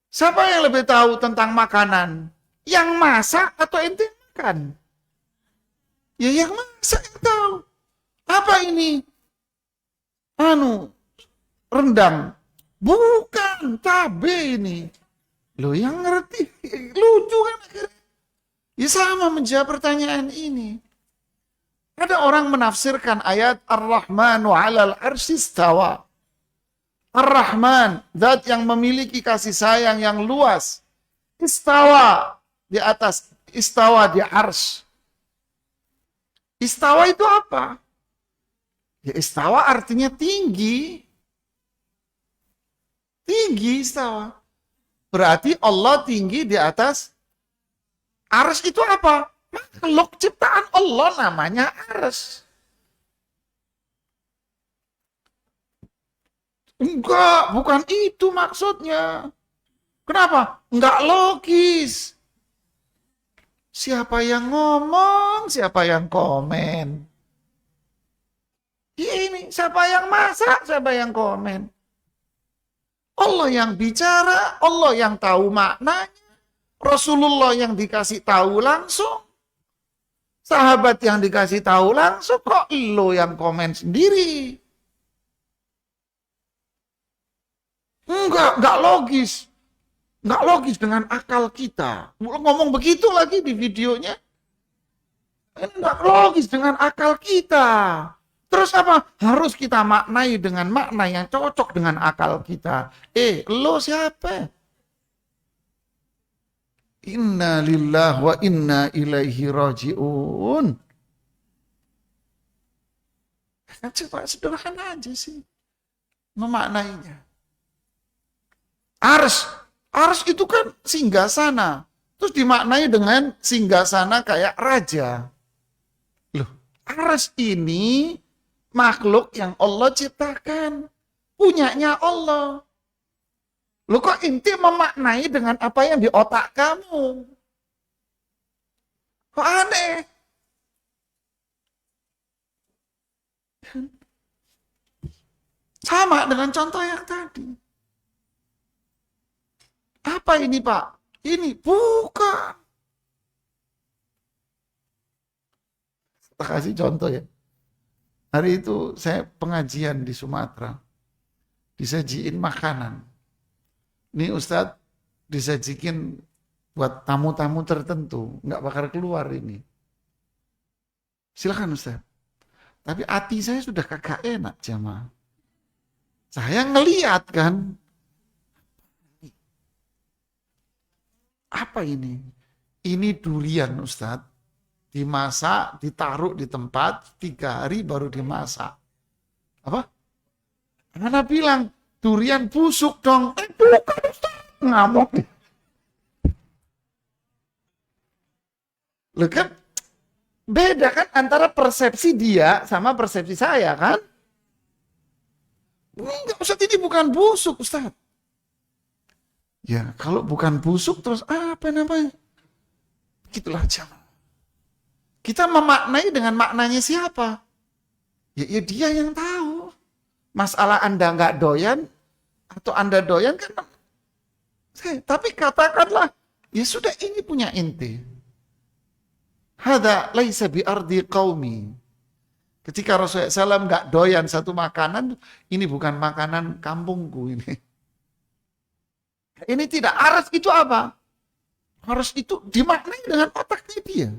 Speaker 1: Siapa yang lebih tahu tentang makanan? Yang masak atau ente makan? Ya yang masak yang tahu. Apa ini? Rendang. Bukan, cabai ini. Lo yang ngerti. Lucu kan akhirnya. Ya sama menjawab pertanyaan ini. Ada orang menafsirkan ayat Ar-Rahmanu 'alal 'arsy istawa. Ar-Rahman, zat yang memiliki kasih sayang yang luas. Istawa di atas, istawa di arsy. Istawa itu apa? Ya istawa artinya tinggi. Tinggi istawa. Berarti Allah tinggi di atas arsy itu apa? Makhluk ciptaan Allah namanya arsy. Enggak, bukan itu maksudnya. Kenapa? Enggak logis. Siapa yang ngomong, siapa yang komen. Ini, siapa yang masak, siapa yang komen. Allah yang bicara, Allah yang tahu maknanya. Rasulullah yang dikasih tahu langsung. Sahabat yang dikasih tahu langsung, kok lo yang komen sendiri? Enggak logis. Enggak logis dengan akal kita. Ngomong begitu lagi di videonya. Enggak logis dengan akal kita. Terus apa? Harus kita maknai dengan makna yang cocok dengan akal kita. Lo siapa? Inna lillahi wa inna ilaihi raji'un. Coba sederhana aja sih memaknainya. Ars itu kan singgasana. Terus dimaknai dengan singgasana kayak raja. Loh, ars ini makhluk yang Allah ciptakan. Punyanya Allah. Loh kok inti memaknai dengan apa yang di otak kamu? Kok aneh? Sama dengan contoh yang tadi. Apa ini Pak? Ini bukan. Kita kasih contoh ya. Hari itu saya pengajian di Sumatera. Disajiin makanan. Ini Ustadz disajikin buat tamu-tamu tertentu. Nggak bakal keluar ini. Silakan Ustadz. Tapi hati saya sudah kagak enak jamaah. Saya ngeliat kan. Apa ini? Ini durian Ustadz. Dimasak, ditaruh di tempat, 3 hari baru dimasak. Apa? Anak bilang, durian busuk dong. Bukan Ustadz. Ngamuk. Loh kan, beda kan antara persepsi dia sama persepsi saya kan? Enggak Ustadz, ini bukan busuk Ustadz. Ya, kalau bukan busuk terus apa namanya? Begitulah jamaah. Kita memaknai dengan maknanya siapa? Ya dia yang tahu. Masalah Anda nggak doyan atau Anda doyan kan? Tapi katakanlah, ya sudah ini punya inti. Hada laisa bi ardi qaumi. Ketika Rasulullah SAW nggak doyan satu makanan, ini bukan makanan kampungku ini. Ini tidak. Aras itu apa? Aras itu dimaknai dengan otaknya dia.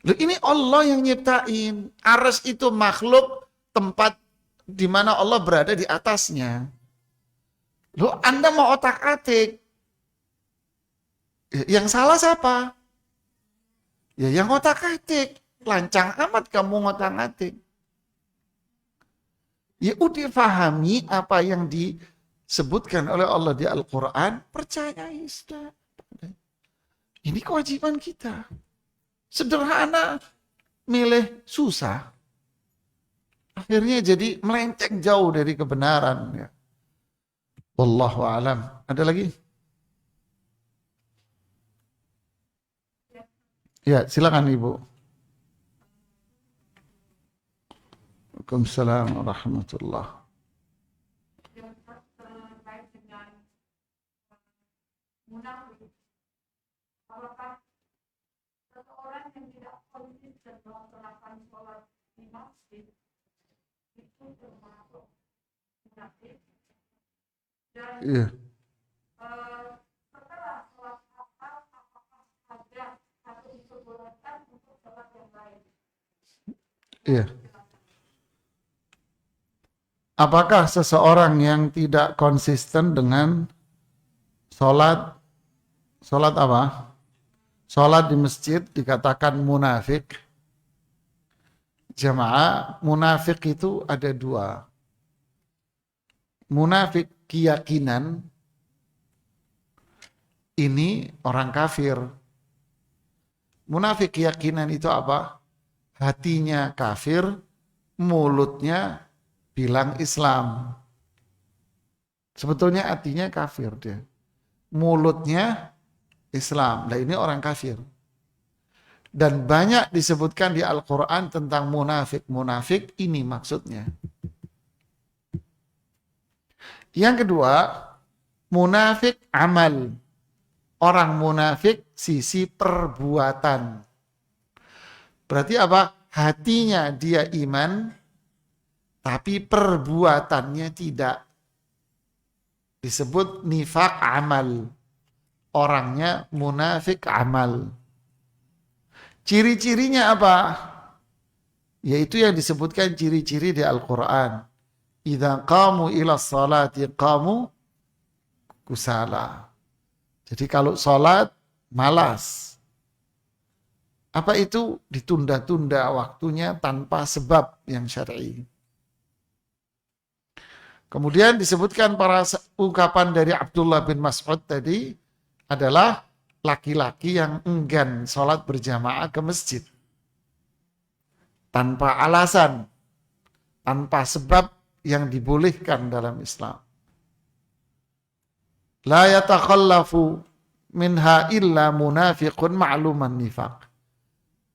Speaker 1: Loh, ini Allah yang nyiptain. Aras itu makhluk tempat di mana Allah berada di atasnya. Loh, Anda mau otak-atik. Yang salah siapa? Ya yang otak-atik. Lancang amat kamu ngotak-atik. Ya udah pahami apa yang disebutkan oleh Allah di Al-Quran. Percayai sudah. Ini kewajiban kita. Sederhana, milih susah. Akhirnya jadi melenceng jauh dari kebenaran. Ya. Wallahu a'lam. Ada lagi? Ya, silakan Ibu. Waalaikumsalam warahmatullahi.
Speaker 3: Seseorang yang tidak konsisten melaksanakan sholat di masjid itu termasuk munafik dan
Speaker 1: Iya.
Speaker 3: setelah sholat asar apakah ada atau diperbolehkan untuk sholat yang lain?
Speaker 1: Iya. Apakah seseorang yang tidak konsisten dengan sholat apa? Sholat di masjid dikatakan munafik. Jamaah, munafik itu ada 2. Munafik keyakinan, ini orang kafir. Munafik keyakinan itu apa? Hatinya kafir, mulutnya bilang Islam. Sebetulnya hatinya kafir dia. Mulutnya Islam. Nah ini orang kafir. Dan banyak disebutkan di Al-Quran tentang munafik. Munafik ini maksudnya. Yang kedua, munafik amal. Orang munafik sisi perbuatan. Berarti apa? Hatinya dia iman, tapi perbuatannya tidak. Disebut nifak amal. Orangnya munafik amal. Ciri-cirinya apa? Yaitu yang disebutkan ciri-ciri di Al-Quran. Idza qamu ila salati qamu kusala. Jadi kalau sholat malas. Apa itu? Ditunda-tunda waktunya tanpa sebab yang syar'i. Kemudian disebutkan para ungkapan dari Abdullah bin Mas'ud tadi adalah laki-laki yang enggan sholat berjamaah ke masjid. Tanpa alasan, tanpa sebab yang dibolehkan dalam Islam. La yatakhallafu minha illa munafiqun ma'luman nifaq.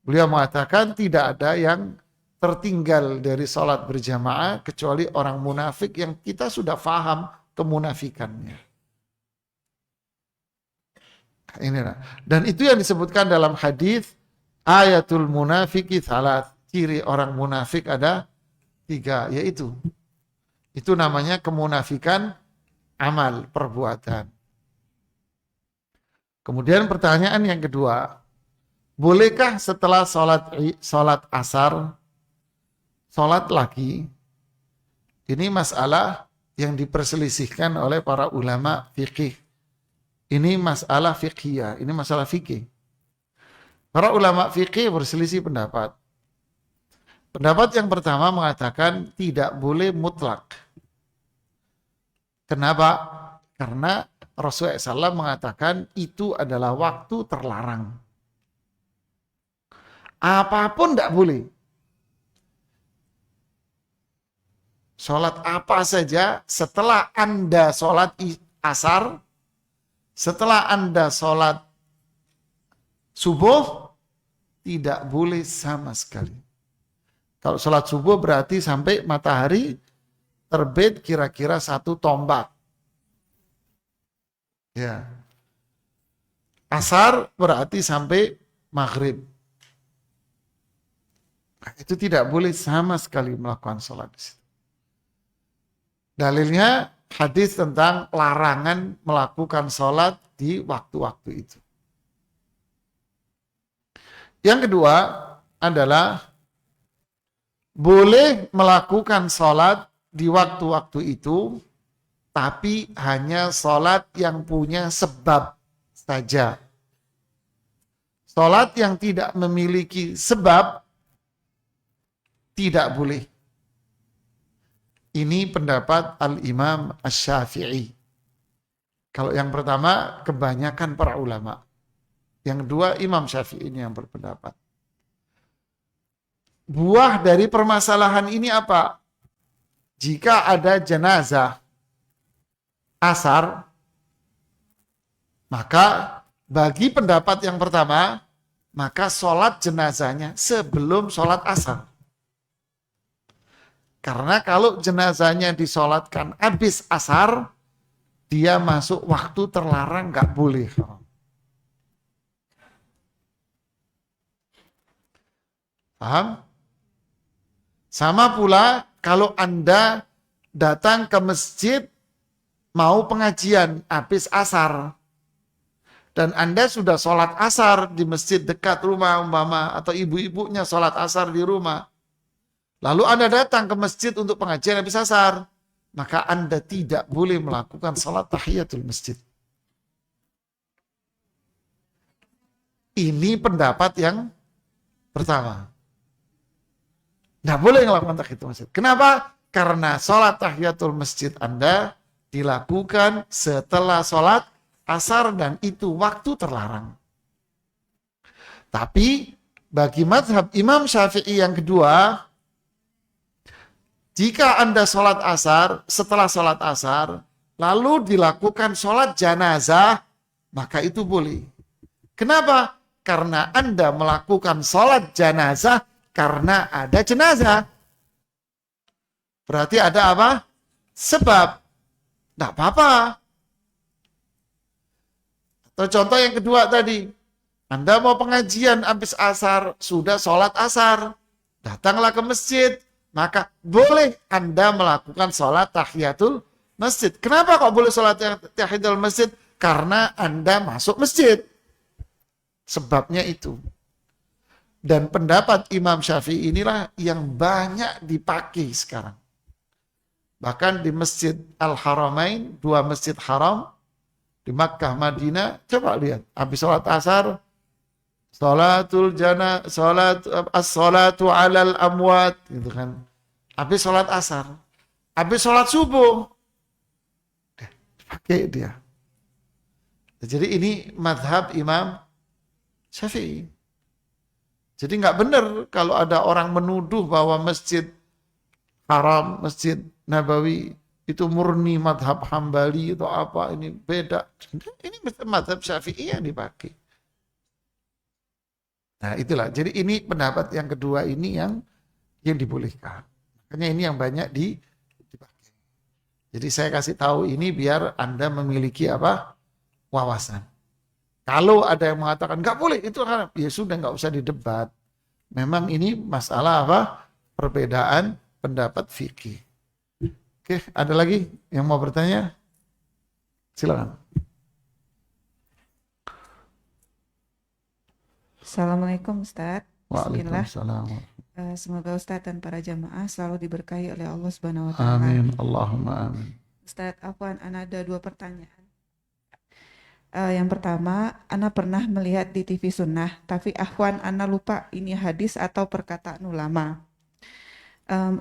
Speaker 1: Beliau mengatakan tidak ada yang tertinggal dari sholat berjamaah kecuali orang munafik yang kita sudah faham kemunafikannya. Inilah. Dan itu yang disebutkan dalam hadis ayatul munafiki salat. Ciri orang munafik ada 3, yaitu itu namanya kemunafikan amal, perbuatan. Kemudian pertanyaan yang kedua, bolehkah setelah sholat asar sholat lagi? Ini masalah yang diperselisihkan oleh para ulama fikih. Ini masalah fiqhiyah, ini masalah fikih. Para ulama fikih berselisih pendapat. Pendapat yang pertama mengatakan tidak boleh mutlak. Kenapa? Karena Rasulullah SAW mengatakan itu adalah waktu terlarang. Apapun tidak boleh. Sholat apa saja setelah Anda sholat asar, setelah Anda sholat subuh, tidak boleh sama sekali. Kalau sholat subuh berarti sampai matahari terbit kira-kira 1 tombak. Ya. Asar berarti sampai maghrib. Nah, itu tidak boleh sama sekali melakukan sholat di situ. Dalilnya hadis tentang larangan melakukan sholat di waktu-waktu itu. Yang kedua adalah boleh melakukan sholat di waktu-waktu itu, tapi hanya sholat yang punya sebab saja. Sholat yang tidak memiliki sebab tidak boleh. Ini pendapat Al-Imam Asy-Syafi'i. Kalau yang pertama, kebanyakan para ulama. Yang kedua, Imam Syafi'i ini yang berpendapat. Buah dari permasalahan ini apa? Jika ada jenazah asar, maka bagi pendapat yang pertama, maka sholat jenazahnya sebelum sholat asar. Karena kalau jenazahnya disolatkan habis asar, dia masuk waktu terlarang, nggak boleh. Paham? Sama pula kalau Anda datang ke masjid mau pengajian habis asar. Dan Anda sudah sholat asar di masjid dekat rumah umpama, atau ibu-ibunya sholat asar di rumah. Lalu Anda datang ke masjid untuk pengajian habis asar. Maka Anda tidak boleh melakukan sholat tahiyatul masjid. Ini pendapat yang pertama. Nggak boleh melakukan tahiyatul masjid. Kenapa? Karena sholat tahiyatul masjid Anda dilakukan setelah sholat asar dan itu waktu terlarang. Tapi bagi mazhab Imam Syafi'i yang kedua, jika Anda sholat asar, setelah sholat asar, lalu dilakukan sholat janazah, maka itu boleh. Kenapa? Karena Anda melakukan sholat janazah karena ada jenazah. Berarti ada apa? Sebab. Tidak apa-apa. Atau contoh yang kedua tadi. Anda mau pengajian habis asar, sudah sholat asar. Datanglah ke masjid. Maka boleh Anda melakukan sholat tahiyatul masjid. Kenapa kok boleh sholat tahiyatul masjid? Karena Anda masuk masjid. Sebabnya itu. Dan pendapat Imam Syafi'i inilah yang banyak dipakai sekarang. Bahkan di Masjid Al-Haramain, 2 masjid haram, di Makkah, Madinah, coba lihat. Habis sholat asar, as-salatu alal amwat, gitu kan. Habis sholat asar. Habis sholat subuh, pakai dia. Jadi ini madhab Imam Syafi'i. Jadi nggak benar kalau ada orang menuduh bahwa Masjid Haram, Masjid Nabawi itu murni madhab Hambali atau apa, ini beda. Ini madhab Syafi'i yang dipakai. Nah itulah, jadi ini pendapat yang kedua ini yang dibolehkan. Makanya ini yang banyak dipakai. Jadi saya kasih tahu ini biar Anda memiliki apa? Wawasan. Kalau ada yang mengatakan nggak boleh itu haram, ya sudah nggak usah didebat. Memang ini masalah apa? Perbedaan pendapat fikih. Oke, ada lagi yang mau bertanya? Silakan.
Speaker 4: Assalamualaikum Ustadz. Bismillah.
Speaker 1: Waalaikumsalam.
Speaker 4: Semoga Ustadz dan para jamaah selalu diberkahi oleh Allah Subhanahu wa Ta'ala.
Speaker 1: Amin. Allahumma amin.
Speaker 4: Ustadz, afwan, ana ada 2 pertanyaan. Yang pertama, ana pernah melihat di TV Sunnah, tapi afwan, ana lupa ini hadis atau perkataan ulama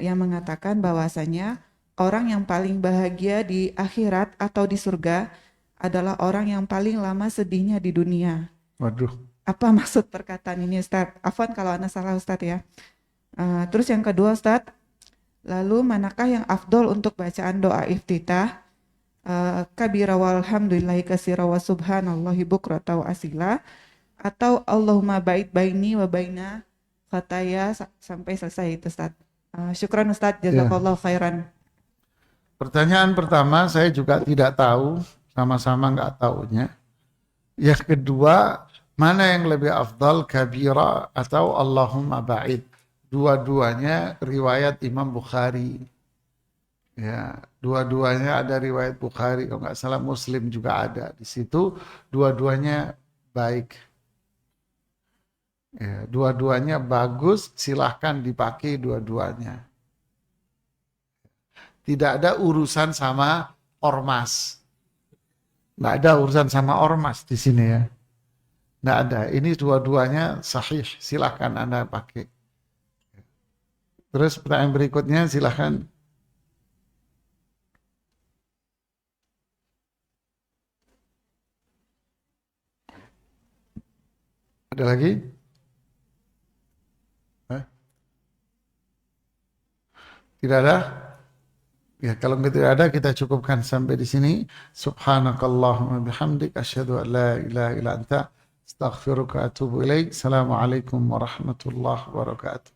Speaker 4: yang mengatakan bahwasanya orang yang paling bahagia di akhirat atau di surga adalah orang yang paling lama sedihnya di dunia.
Speaker 1: Waduh.
Speaker 4: Apa maksud perkataan ini Ustadz? Afwan kalau ana salah Ustadz ya. Terus yang kedua Ustadz, lalu manakah yang afdol untuk bacaan doa iftitah? Kabira walhamdulillahi katsira wa subhanallahi bukrata wa asila, atau Allahumma ba'id baini wa baina khataya sampai selesai itu Ustaz. Syukran Ustaz, jazakallahu khairan.
Speaker 1: Pertanyaan pertama saya juga tidak tahu, sama-sama nggak tahunya. Yang kedua, mana yang lebih afdal, kabira atau Allahumma ba'id? Dua-duanya riwayat Imam Bukhari. Ya, dua-duanya ada riwayat Bukhari, kalau nggak salah Muslim juga ada. Di situ dua-duanya baik. Ya, dua-duanya bagus, silahkan dipakai dua-duanya. Tidak ada urusan sama ormas. Nggak ada urusan sama ormas di sini ya. Nggak ada. Ini dua-duanya sahih, silahkan Anda pakai. Terus pertanyaan berikutnya silahkan. Ada lagi? Tidak ada? Ya, kalau tidak ada kita cukupkan sampai di sini. Subhanakallahumma bihamdik asyhadu an la ilaha illa anta astaghfiruka wa atubu ilaik. Assalamualaikum warahmatullahi wabarakatuh.